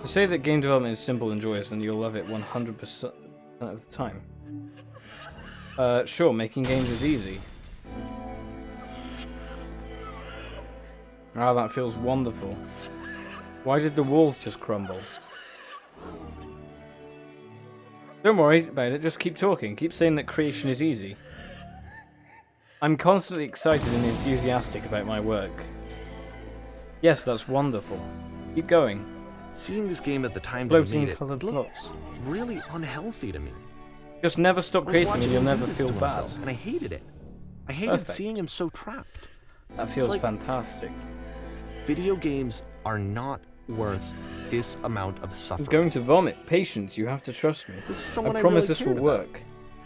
To say that game development is simple and joyous and you'll love it 100% of the time. Sure, making games is easy. Ah, that feels wonderful. Why did the walls just crumble? Don't worry about it, just keep talking. Keep saying that creation is easy. I'm constantly excited and enthusiastic about my work. Yes, that's wonderful. Keep going. Seeing this game at the time that I Floating made it coloured looked blocks. really unhealthy to me. Just never stop I was creating watching and you'll him do never this feel to bad. himself, and I hated it. I hated Perfect. seeing him so trapped. That feels like- fantastic. Video games are not worth this amount of I'm suffering. going to vomit. Patience, you have to trust me. This is someone I I promise really this will cared about. work.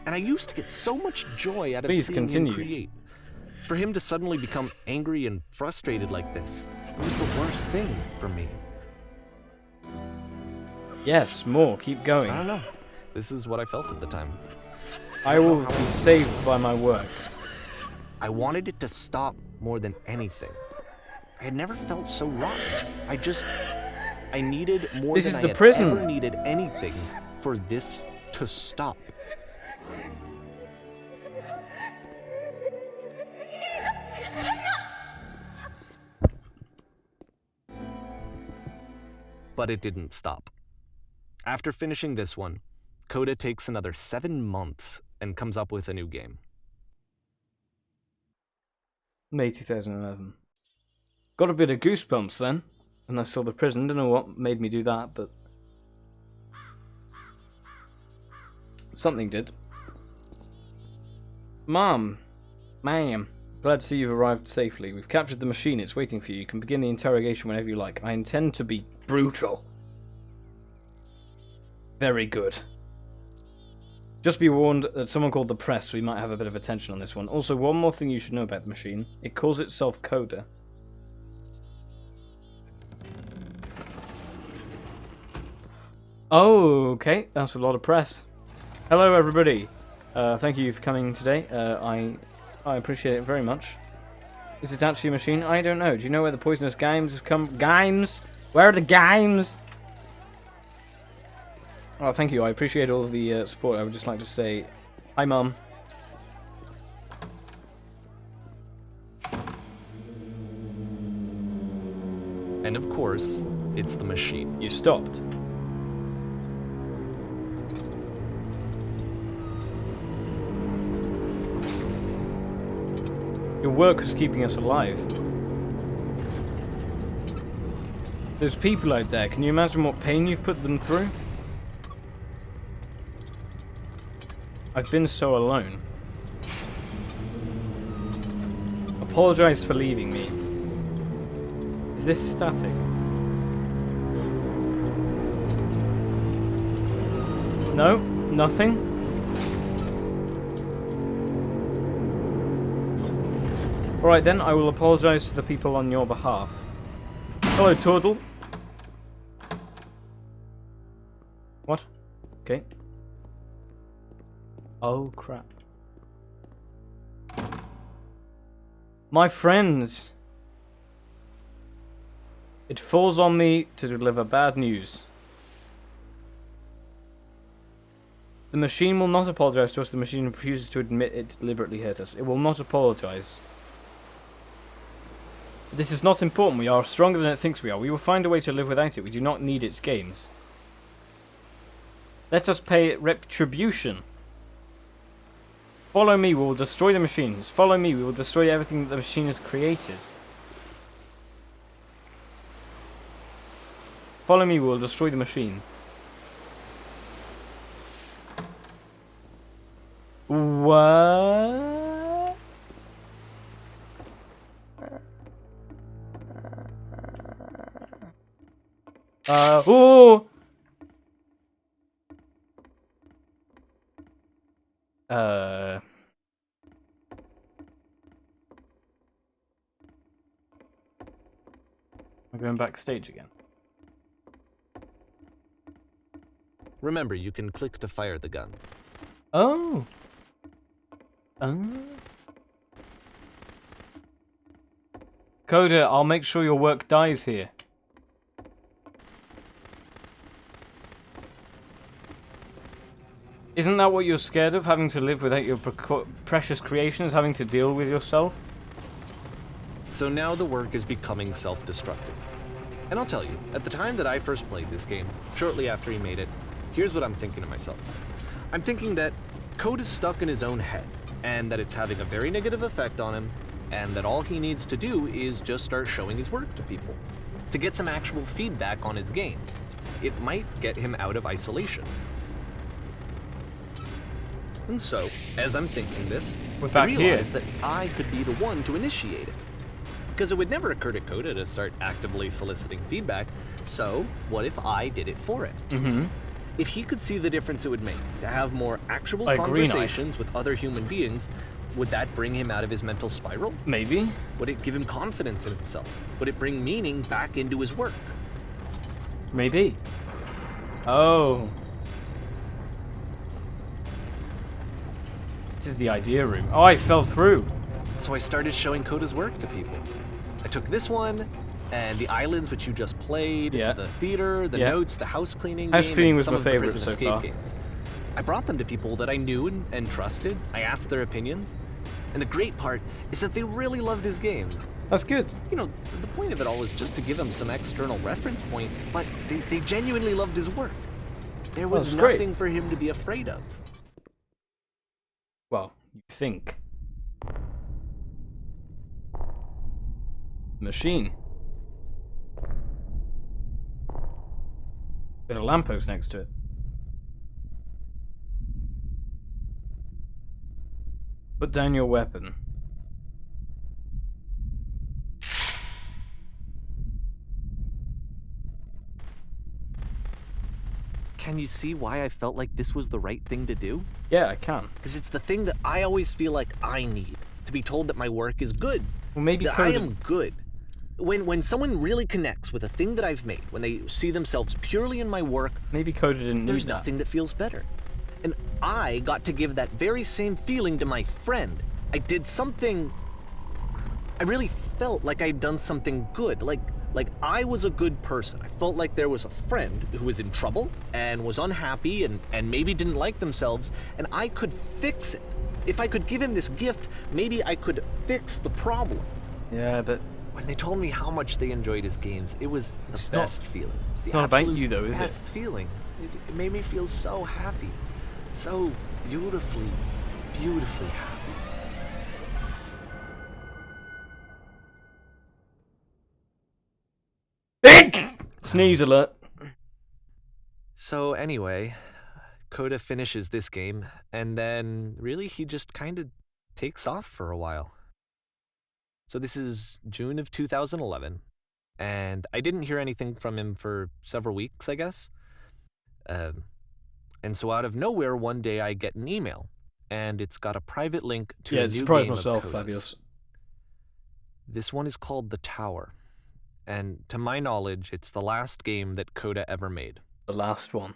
And I used to get so much joy out of Please seeing continue. him create. For him to suddenly become angry and frustrated like this, it was the worst thing for me. Yes, more. Keep going. I don't know. This is what I felt at the time. I will be saved by my work. I wanted it to stop more than anything. I had never felt so rocked. I needed more This than is I the had prison. ever needed anything for this to stop. But it didn't stop. After finishing this one, Coda takes another 7 months and comes up with a new game. May 2011. Got a bit of goosebumps then, when I saw the prison. Don't know what made me do that, but something did. Ma'am, glad to see you've arrived safely. We've captured the machine. It's waiting for you. You can begin the interrogation whenever you like. I intend to be brutal. Very good. Just be warned that someone called the press, so we might have a bit of attention on this one. Also, one more thing you should know about the machine. It calls itself Coda. Oh, okay. That's a lot of press. Hello, everybody. Thank you for coming today. I appreciate it very much. Is it actually a machine? I don't know. Do you know where the poisonous games have come? Games? Where are the games? Oh, thank you. I appreciate all of the support. I would just like to say, hi, Mum. And of course, it's the machine. You stopped. Your work was keeping us alive. There's people out there. Can you imagine what pain you've put them through? I've been so alone. Apologize for leaving me. Is this static? No? Nothing? Alright then, I will apologize to the people on your behalf. Hello, Turtle. What? Okay. Oh, crap. My friends! It falls on me to deliver bad news. The machine will not apologize to us. The machine refuses to admit it deliberately hurt us. It will not apologize. This is not important. We are stronger than it thinks we are. We will find a way to live without it. We do not need its games. Let us pay it retribution. Follow me, we will destroy the machines. Follow me, we will destroy everything that the machine has created. Follow me, we will destroy the machine. What? Oh! I'm going backstage again. Remember, you can click to fire the gun. Oh! Coda, I'll make sure your work dies here. Isn't that what you're scared of? Having to live without your precious creations? Having to deal with yourself? So now the work is becoming self-destructive. And I'll tell you, at the time that I first played this game, shortly after he made it, here's what I'm thinking to myself. I'm thinking that Code is stuck in his own head, and that it's having a very negative effect on him, and that all he needs to do is just start showing his work to people, to get some actual feedback on his games. It might get him out of isolation. And so, as I'm thinking this, I realized that I could be the one to initiate it. Because it would never occur to Coda to start actively soliciting feedback, so what if I did it for it? Mm-hmm. If he could see the difference it would make to have more actual conversations with other human beings, would that bring him out of his mental spiral? Maybe. Would it give him confidence in himself? Would it bring meaning back into his work? Maybe. Oh. This is the idea room. Oh, I fell through. So I started showing Coda's work to people. I took this one, and the islands which you just played, the theater, the notes, the house cleaning House game, cleaning and was some my of the favorite prison so escape far. games. I brought them to people that I knew and trusted. I asked their opinions. And the great part is that they really loved his games. That's good. You know, the point of it all was just to give him some external reference point, but they genuinely loved his work. There was nothing for him to be afraid of. Well, you think. Machine. With a lamppost next to it. Put down your weapon. Can you see why I felt like this was the right thing to do? Yeah, I can. Because it's the thing that I always feel like I need. To be told that my work is good. Well, maybe that I am good. When someone really connects with a thing that I've made, when they see themselves purely in my work, maybe Coda didn't there's need that. nothing that feels better. And I got to give that very same feeling to my friend. I did something... I really felt like I'd done something good. Like I was a good person. I felt like there was a friend who was in trouble and was unhappy and maybe didn't like themselves, and I could fix it. If I could give him this gift, maybe I could fix the problem. Yeah, but... When they told me how much they enjoyed his games, it was the best feeling. It's not about you though, is it? Best feeling. It made me feel so happy. So beautifully, beautifully happy. Sneeze alert. So anyway, Coda finishes this game, and then really he just kind of takes off for a while. So this is June of 2011, and I didn't hear anything from him for several weeks, I guess. And so out of nowhere, one day I get an email, and it's got a private link to a new surprised game myself, of Coda's. fabulous. This one is called The Tower, and to my knowledge, it's the last game that Coda ever made. The last one.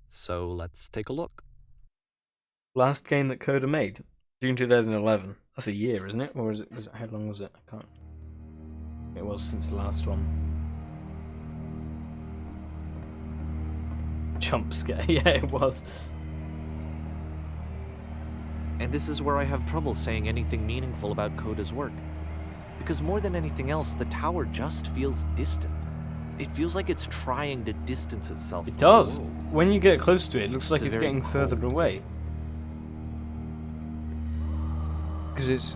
So let's take a look. Last game that Coda made? June 2011. That's a year, isn't it? Or was it how long was it? I can't. It was since the last one. Jump scare. Yeah, it was. And this is where I have trouble saying anything meaningful about Coda's work. Because more than anything else, the tower just feels distant. It feels like it's trying to distance itself from It does. the world. When you get close to it, it looks like it's very getting further cold. away. Because it's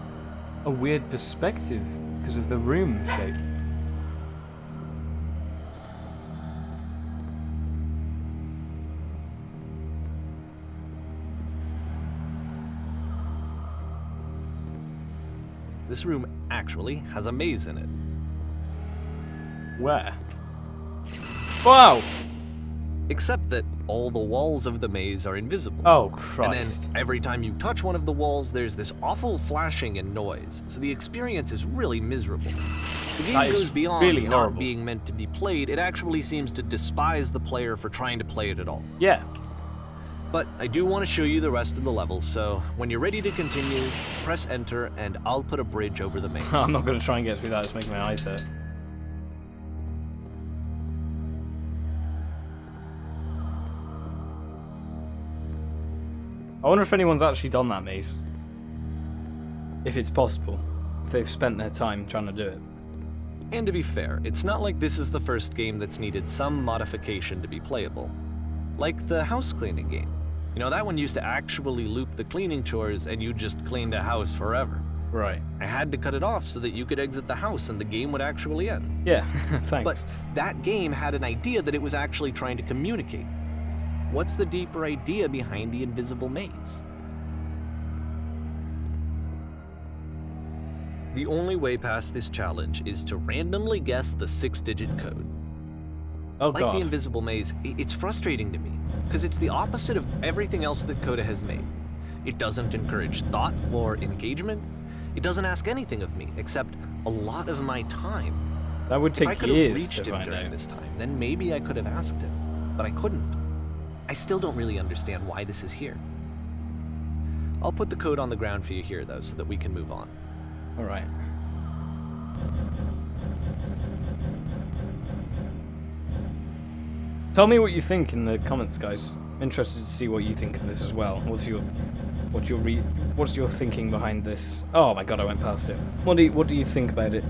a weird perspective because of the room shape. This room actually has a maze in it. Where? Wow! Except that all the walls of the maze are invisible. Oh, And Christ. then every time you touch one of the walls, there's this awful flashing and noise. So the experience is really miserable. The game That is goes beyond really not horrible. being meant to be played. It actually seems to despise the player for trying to play it at all. Yeah. But I do want to show you the rest of the levels, so when you're ready to continue, press enter and I'll put a bridge over the maze. I'm not going to try and get through that, it's making my eyes hurt. I wonder if anyone's actually done that maze. If it's possible. If they've spent their time trying to do it. And to be fair, it's not like this is the first game that's needed some modification to be playable. Like the house cleaning game. You know, that one used to actually loop the cleaning chores and you just cleaned a house forever. Right. I had to cut it off so that you could exit the house and the game would actually end. Yeah, thanks. But that game had an idea that it was actually trying to communicate. What's the deeper idea behind the invisible maze? The only way past this challenge is to randomly guess the 6-digit code. Oh, Like God. the invisible maze, it's frustrating to me, because it's the opposite of everything else that Coda has made. It doesn't encourage thought or engagement. It doesn't ask anything of me, except a lot of my time. That would If I take could have years reached to him find during out. this time, then maybe I could have asked him, but I couldn't. I still don't really understand why this is here. I'll put the code on the ground for you here, though, so that we can move on. Alright. Tell me what you think in the comments, guys. Interested to see what you think of this as well. What's your thinking behind this? Oh my god, I went past it. What do you think about it?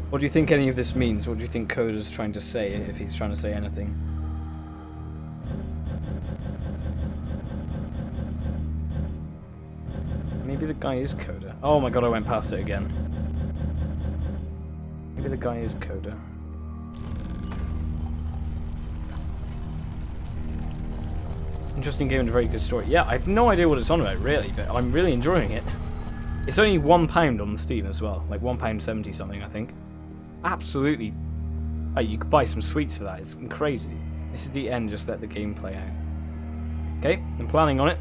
What do you think any of this means? What do you think Coda's trying to say, if he's trying to say anything? Maybe the guy is Coda. Oh my god, I went past it again. Maybe the guy is Coda. Interesting game and a very good story. Yeah, I have no idea what it's on about, really, but I'm really enjoying it. It's only £1 on the Steam as well. Like £1.70 something, I think. Absolutely. Oh, you could buy some sweets for that. It's crazy. This is the end, just let the game play out. Okay, I'm planning on it.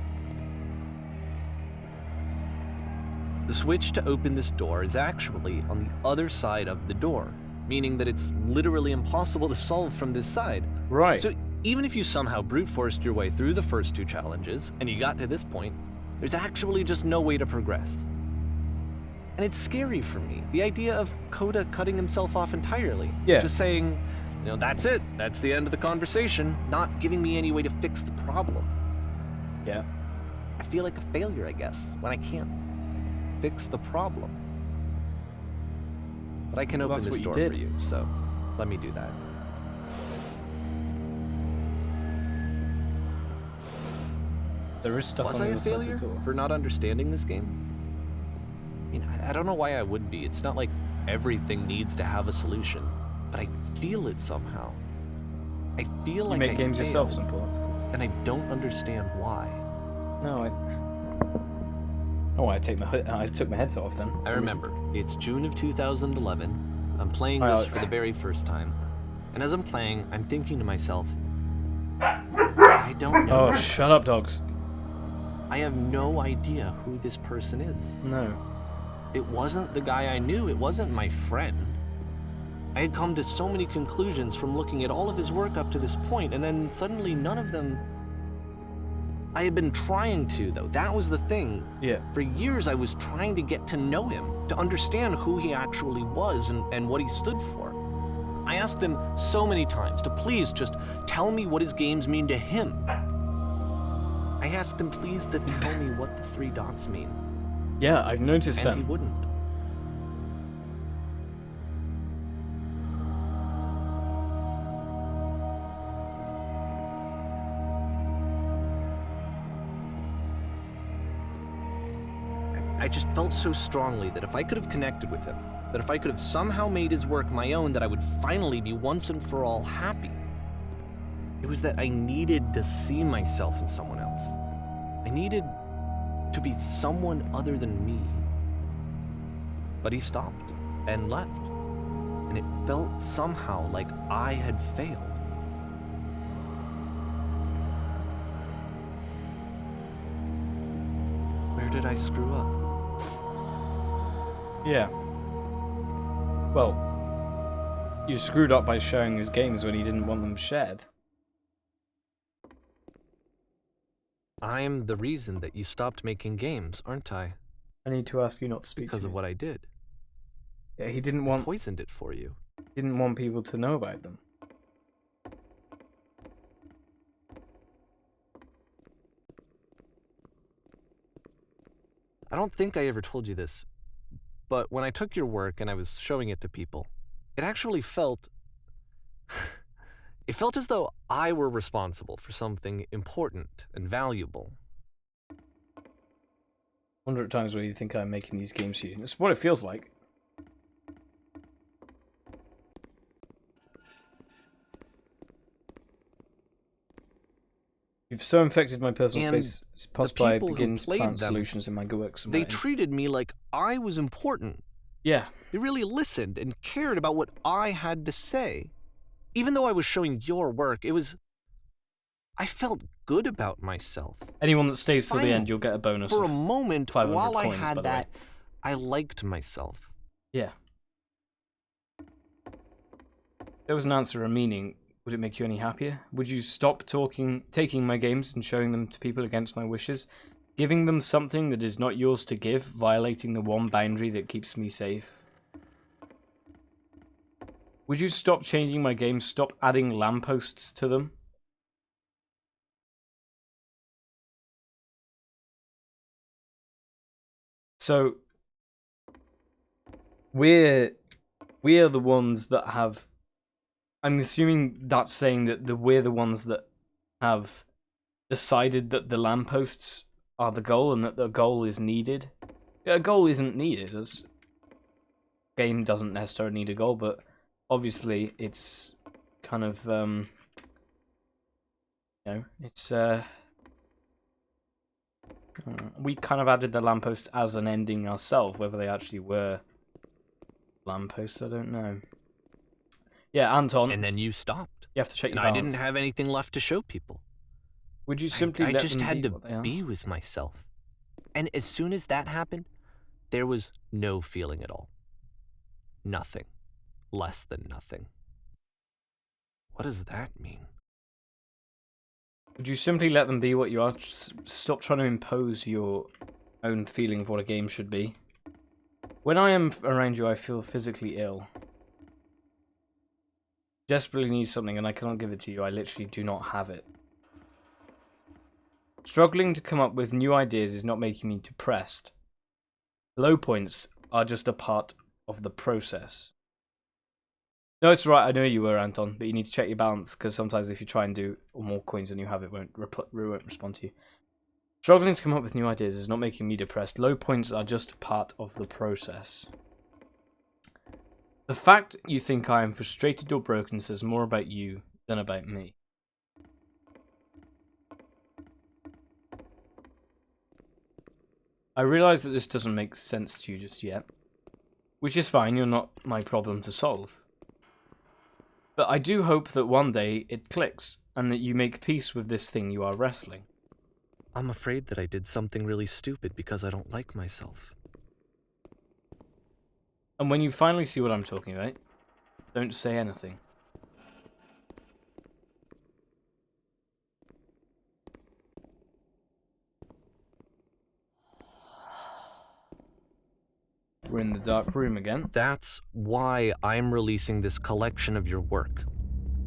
The switch to open this door is actually on the other side of the door, meaning that it's literally impossible to solve from this side. Right. So even if you somehow brute forced your way through the first 2 challenges, and you got to this point, there's actually just no way to progress. And it's scary for me, the idea of Coda cutting himself off entirely. Yeah. Just saying, you know, that's it, that's the end of the conversation, not giving me any way to fix the problem. Yeah. I feel like a failure, I guess, when I can't fix the problem. But I can open this door for you, so let me do that. There is stuff Was on I the a other side of the failure door. for not understanding this game? I mean, I don't know why I would be. It's not like everything needs to have a solution, but I feel it somehow. I feel like You make I games yourself, failed, simple. That's cool. and I don't understand why. No, I took my headset off then. I remember, it's June of 2011. I'm playing this for the very first time. And as I'm playing, I'm thinking to myself, I don't know. Oh, shut up, dogs. I have no idea who this person is. No. It wasn't the guy I knew, it wasn't my friend. I had come to so many conclusions from looking at all of his work up to this point, and then suddenly none of them... I had been trying to, though. That was the thing. Yeah. For years, I was trying to get to know him, to understand who he actually was and what he stood for. I asked him so many times to please just tell me what his games mean to him. I asked him please to tell me what the 3 dots mean. Yeah, I've noticed And that. he wouldn't. I just felt so strongly that if I could have connected with him, that if I could have somehow made his work my own, that I would finally be once and for all happy. It was that I needed to see myself in someone else. I needed to be someone other than me. But he stopped and left, and it felt somehow like I had failed. Where did I screw up? Yeah. Well, you screwed up by sharing his games when he didn't want them shared. I'm the reason that you stopped making games, aren't I? I need to ask you not to speak Because to of me. what I did. Yeah, he didn't I want poisoned it for you. didn't want people to know about them. I don't think I ever told you this, but when I took your work and I was showing it to people, it actually felt... it felt as though I were responsible for something important and valuable. 100 times where you think I'm making these games for you. It's what it feels like. You've so infected my personal And space, it's possible I people who begin to played plant them, solutions in my works. They treated me like I was important. Yeah. They really listened and cared about what I had to say. Even though I was showing your work, it was... I felt good about myself. Anyone that stays till the Finally, end, you'll get a bonus. For a of moment, 500 while I coins, by had the that, way. I liked myself. Yeah. If there was an answer or a meaning, would it make you any happier? Would you stop taking my games and showing them to people against my wishes? Giving them something that is not yours to give, violating the one boundary that keeps me safe. Would you stop changing my game? Stop adding lampposts to them? So, we're the ones that have... I'm assuming that's saying that we're the ones that have decided that the lampposts are the goal and that the goal is needed. A goal isn't needed, as game doesn't necessarily need a goal, but obviously it's kind of it's we kind of added the lampposts as an ending ourselves. Whether they actually were lampposts, I don't know. Yeah, Anton. And then you stopped. You have to check your balance. balance. I didn't have anything left to show people. Would you simply I let just them had be to what they are? be with myself. And as soon as that happened, there was no feeling at all. Nothing. Less than nothing. What does that mean? Would you simply let them be what you are? Stop trying to impose your own feeling of what a game should be. When I am around you, I feel physically ill. Desperately need something and I cannot give it to you. I literally do not have it. Struggling to come up with new ideas is not making me depressed. Low points are just a part of the process. No, it's right. I know you were, Anton, but you need to check your balance because sometimes if you try and do more coins than you have, it won't respond to you. Struggling to come up with new ideas is not making me depressed. Low points are just part of the process. The fact you think I am frustrated or broken says more about you than about me. I realise that this doesn't make sense to you just yet, which is fine, you're not my problem to solve. But I do hope that one day it clicks, and that you make peace with this thing you are wrestling. I'm afraid that I did something really stupid because I don't like myself. And when you finally see what I'm talking about, don't say anything. We're in the dark room again. That's why I'm releasing this collection of your work,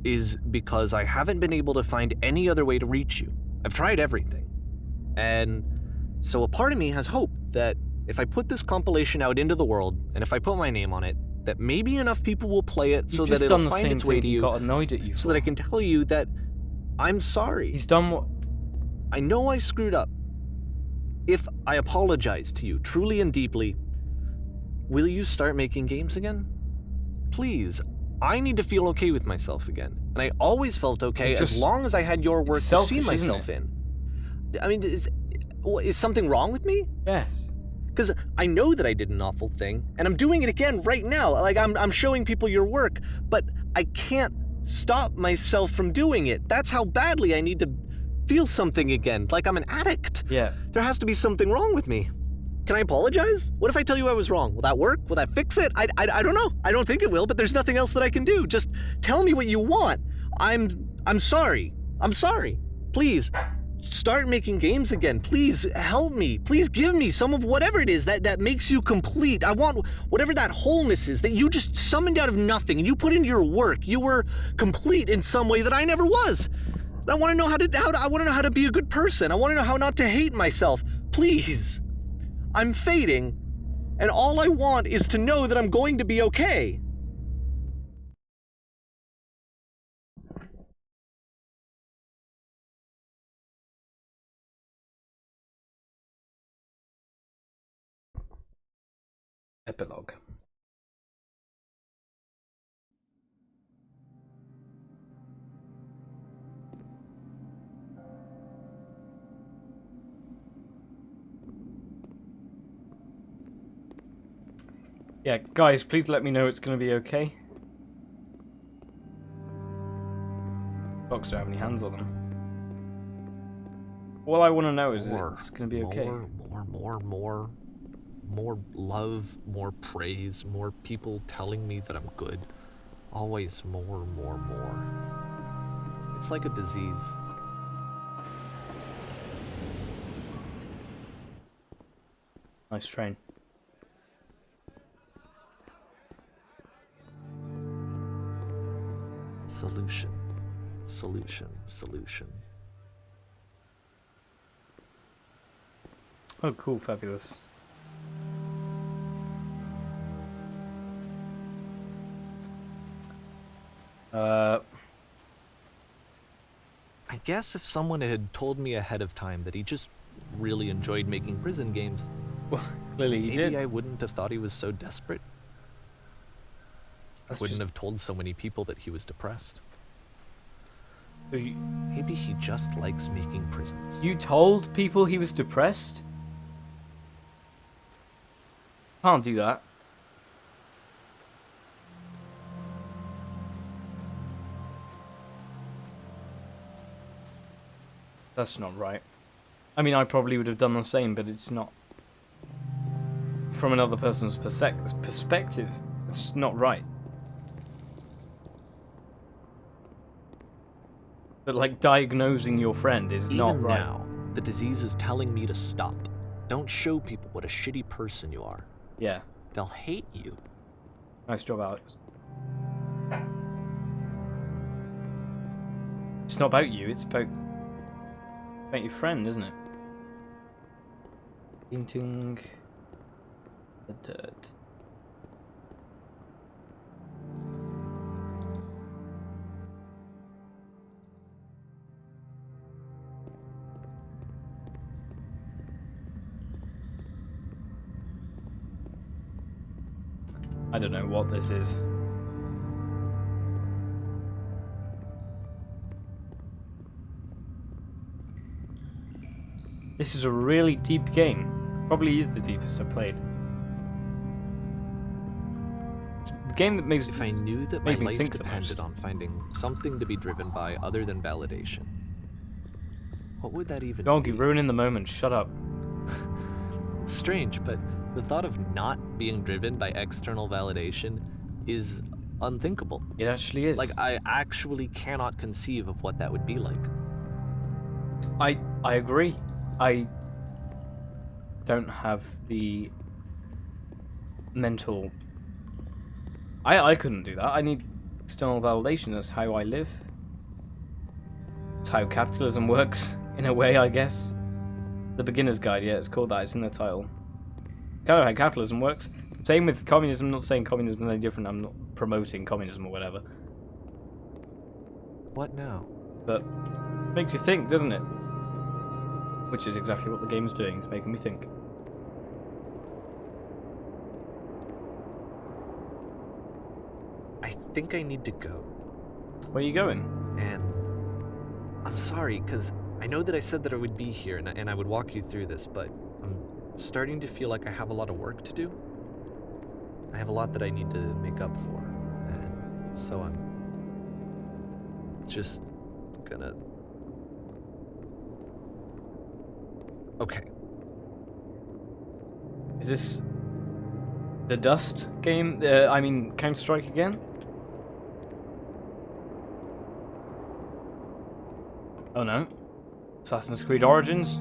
is because I haven't been able to find any other way to reach you. I've tried everything. And so a part of me has hope that if I put this compilation out into the world, and if I put my name on it, that maybe enough people will play it so that it'll find its way to you, got annoyed at you so that I can tell you that I'm sorry. He's done what... I know I screwed up. If I apologize to you truly and deeply, will you start making games again? Please. I need to feel okay with myself again. And I always felt okay as long as I had your work to see myself in. I mean, is something wrong with me? Yes. Because I know that I did an awful thing, and I'm doing it again right now. Like, I'm showing people your work, but I can't stop myself from doing it. That's how badly I need to feel something again, like I'm an addict. Yeah. There has to be something wrong with me. Can I apologize? What if I tell you I was wrong? Will that work? Will that fix it? I don't know. I don't think it will, but there's nothing else that I can do. Just tell me what you want. I'm sorry. I'm sorry. Please, start making games again. Please help me. Please give me some of whatever it is that makes you complete. I want whatever that wholeness is that you just summoned out of nothing and you put into your work. You were complete in some way that I never was. I want to know I want to know how to be a good person. I want to know how not to hate myself. Please. I'm fading, and all I want is to know that I'm going to be okay. Epilogue. Yeah, guys, please let me know it's going to be okay. Dogs don't have any hands on them. All I want to know is it's going to be okay. More love, more praise, more people telling me that I'm good. Always more. It's like a disease. Nice train. Solution. Solution. Solution. Oh, cool, fabulous. I guess if someone had told me ahead of time that he just really enjoyed making prison games, Well, clearly he maybe did. I wouldn't have thought he was so desperate. I That's wouldn't just- have told so many people that he was depressed. So you, Maybe he just likes making prisons. you told people he was depressed? Can't do that. That's not right. I mean, I probably would have done the same, but it's not. From another person's perspective, it's not right. But, like, diagnosing your friend is not Even right. now, the disease is telling me to stop. Don't show people what a shitty person you are. Yeah. They'll hate you. Nice job, Alex. It's not about you, it's about your friend, isn't it? Painting the dirt. I don't know what this is. This is a really deep game. Probably is the deepest I've played. It's the game that makes If I knew that my made me life think the depended most. on finding something to be driven by other than validation, what would that even Dog, be? you're ruining the moment. Shut up. It's strange, but the thought of not being driven by external validation is unthinkable. It actually is. Like, I actually cannot conceive of what that would be like. I agree. I don't have the mental. I couldn't do that. I need external validation. That's how I live. It's how capitalism works, in a way, I guess. The beginner's guide, yeah, it's called that. It's in the title. Kind of how capitalism works. Same with communism. I'm not saying communism is any different. I'm not promoting communism or whatever. What now? But makes you think, doesn't it? Which is exactly what the game is doing. It's making me think. I think I need to go. Where are you going? And I'm sorry, because I know that I said that I would be here and I would walk you through this, but I'm starting to feel like I have a lot of work to do. I have a lot that I need to make up for, and so I'm just gonna... Okay. Is this the Dust game? I mean, Counter-Strike again? Oh no. Assassin's Creed Origins?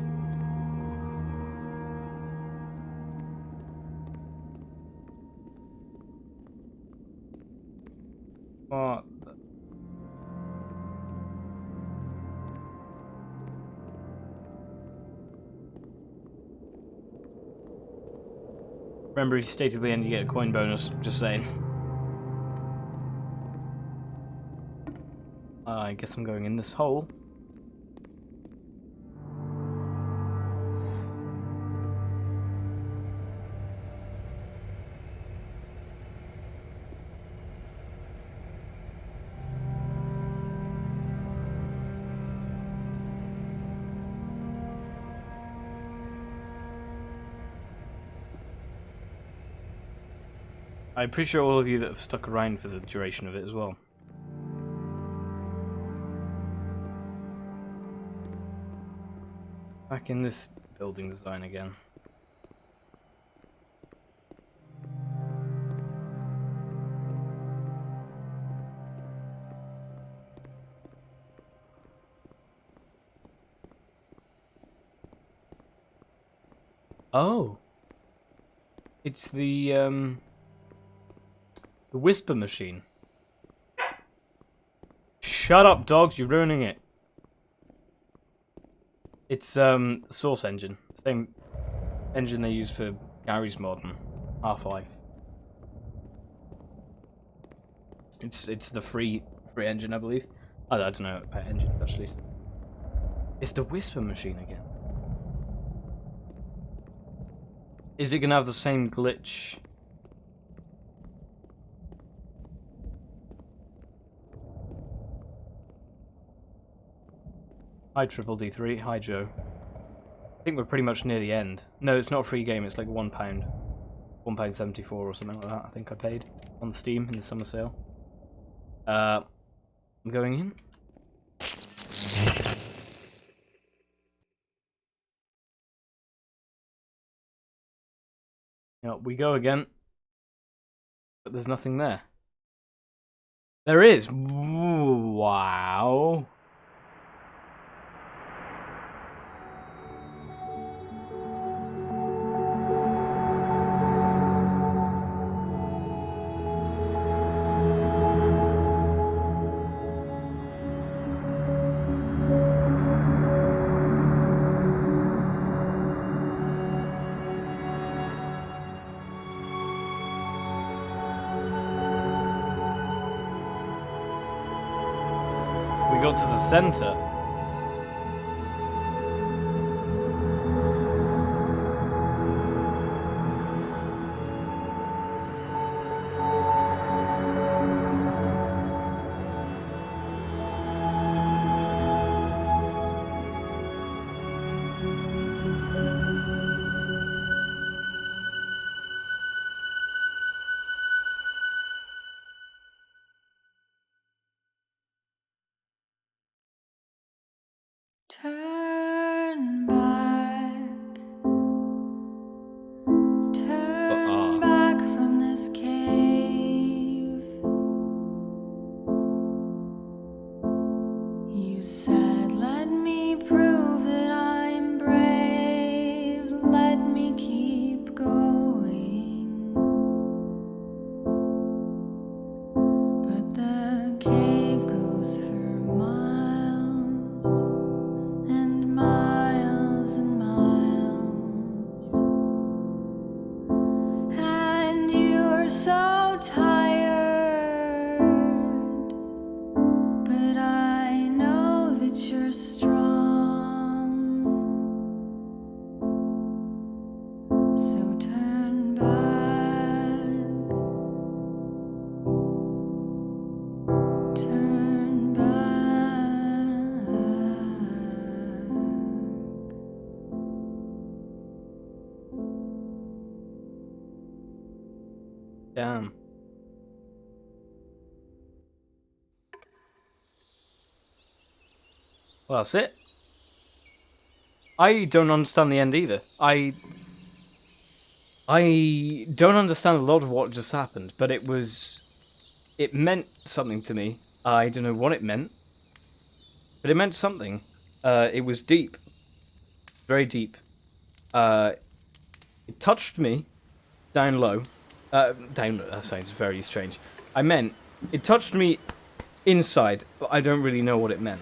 What? Remember, he stated at the end you get a coin bonus. Just saying. I guess I'm going in this hole. I appreciate all of you that have stuck around for the duration of it as well. Back in this building design again. Oh. It's the whisper machine. Shut up, dogs! You're ruining it. It's Source engine, same engine they use for Gary's mod and Half-Life. It's the free engine, I believe. I don't know about engine actually. It's the whisper machine again. Is it gonna have the same glitch? Hi Triple D3, hi Joe. I think we're pretty much near the end. No, it's not a free game, it's like £1. £1.74 or something like that, I think I paid on Steam in the summer sale. I'm going in. Yeah, we go again. But there's nothing there. There is! Wow. Got to the center. Turn back. Turn back from this cave. You said, let me prove that I'm brave. Let me keep going. But the cave goes for miles. And miles and miles, and you're so tired, but I know that you're strong, so turn back, turn back. Damn. Well, that's it. I don't understand the end either. I don't understand a lot of what just happened, but it meant something to me. I don't know what it meant, but it meant something. It was deep. Very deep. It touched me down low. Down low, that sounds very strange. I meant, it touched me inside, but I don't really know what it meant.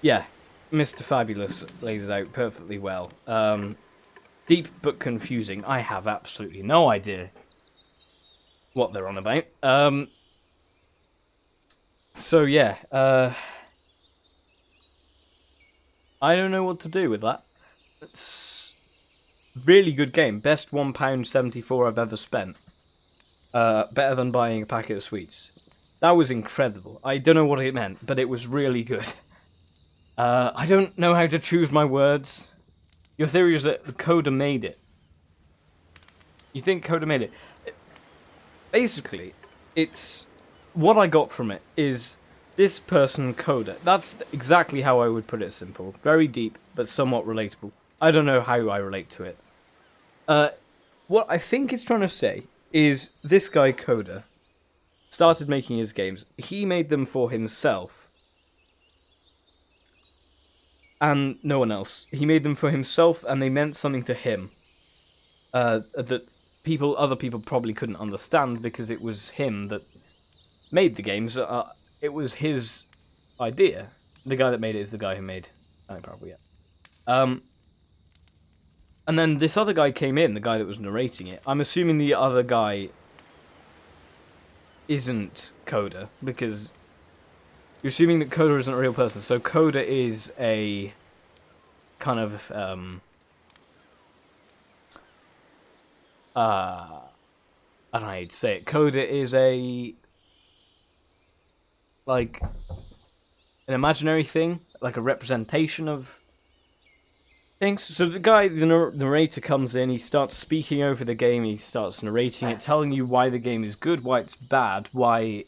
Yeah, Mr. Fabulous laid it out perfectly well. Deep but confusing. I have absolutely no idea what they're on about. So yeah, I don't know what to do with that. It's really good game. Best £1.74 I've ever spent. Better than buying a packet of sweets. That was incredible. I don't know what it meant, but it was really good. I don't know how to choose my words. Your theory is that Coda made it. You think Coda made it? Basically, it's... What I got from it is this person, Coda. That's exactly how I would put it simple. Very deep, but somewhat relatable. I don't know how I relate to it. What I think it's trying to say is this guy, Coda, started making his games. He made them for himself. And no one else. He made them for himself, and they meant something to him. that other people probably couldn't understand because it was him that made the games. It was his idea. The guy that made it is the guy who made probably and then this other guy came in, the guy that was narrating it. I'm assuming the other guy isn't Coda, because you're assuming that Coda isn't a real person. So Coda is a kind of I don't know how you'd say it. Coda is a like an imaginary thing, like a representation of things. So the guy, the narrator comes in, he starts speaking over the game, he starts narrating it, telling you why the game is good, why it's bad, why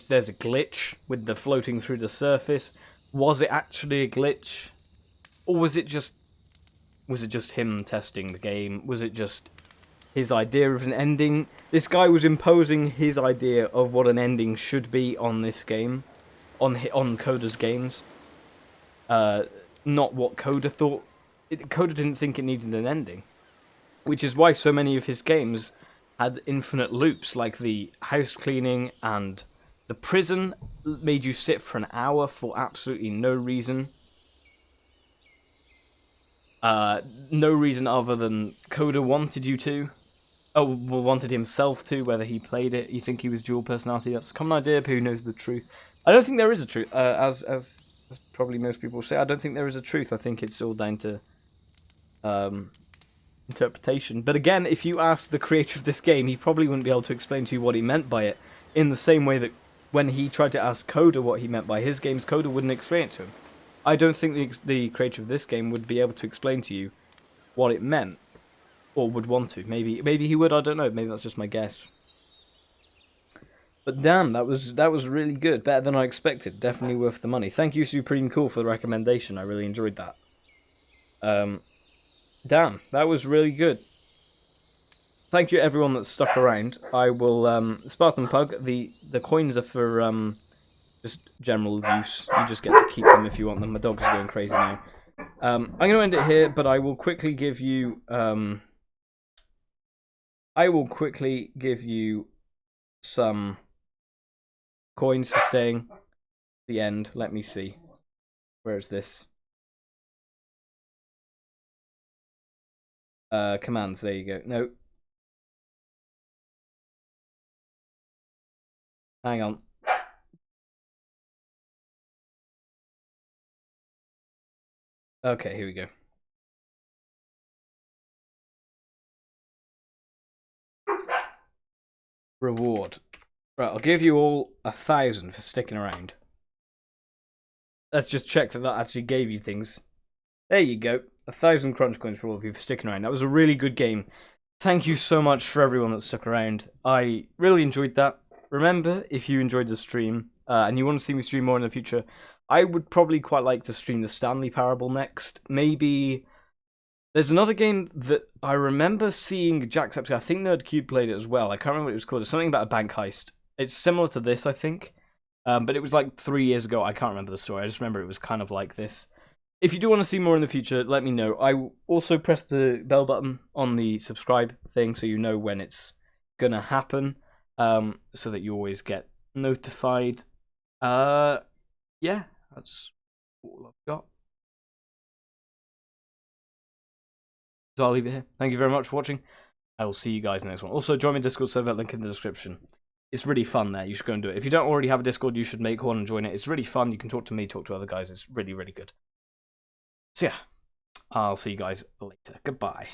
there's a glitch with the floating through the surface. Was it actually a glitch? Or was it just him testing the game? Was it just his idea of an ending? This guy was imposing his idea of what an ending should be on this game, on Coda's games. Not what Coda thought. Coda didn't think it needed an ending, which is why so many of his games had infinite loops, like the house cleaning and the prison made you sit for an hour for absolutely no reason. No reason other than Coda wanted you to. Wanted himself to, whether he played it. You think he was dual personality? That's a common idea, but who knows the truth? I don't think there is a truth, as probably most people say. I don't think there is a truth. I think it's all down to interpretation. But again, if you ask the creator of this game, he probably wouldn't be able to explain to you what he meant by it, in the same way that when he tried to ask Coda what he meant by his games, Coda wouldn't explain it to him. I don't think the creator of this game would be able to explain to you what it meant, or would want to. Maybe he would, I don't know. Maybe that's just my guess. But damn, that was really good. Better than I expected. Definitely worth the money. Thank you, Supreme Cool, for the recommendation. I really enjoyed that. Damn, that was really good. Thank you everyone that's stuck around. I will Spartan Pug, the coins are for just general use. You just get to keep them if you want them. My dog's going crazy now. I'm going to end it here, but I will quickly give you some coins for staying. The end. Let me see. Where is this? Commands. There you go. No. Hang on. Okay, here we go. Reward. Right, I'll give you all 1,000 for sticking around. Let's just check that actually gave you things. There you go. 1,000 crunch coins for all of you for sticking around. That was a really good game. Thank you so much for everyone that stuck around. I really enjoyed that. Remember, if you enjoyed the stream and you want to see me stream more in the future, I would probably quite like to stream the Stanley Parable next. Maybe there's another game that I remember seeing Jacksepticeye. I think NerdCube played it as well. I can't remember what it was called. It's something about a bank heist. It's similar to this, I think. But it was like 3 years ago. I can't remember the story. I just remember it was kind of like this. If you do want to see more in the future, let me know. I also press the bell button on the subscribe thing so you know when it's going to happen. So that you always get notified. Yeah, that's all I've got. So I'll leave it here. Thank you very much for watching. I will see you guys in the next one. Also, join my Discord server, link in the description. It's really fun there. You should go and do it. If you don't already have a Discord, you should make one and join it. It's really fun. You can talk to me, talk to other guys. It's really, really good. So yeah, I'll see you guys later. Goodbye.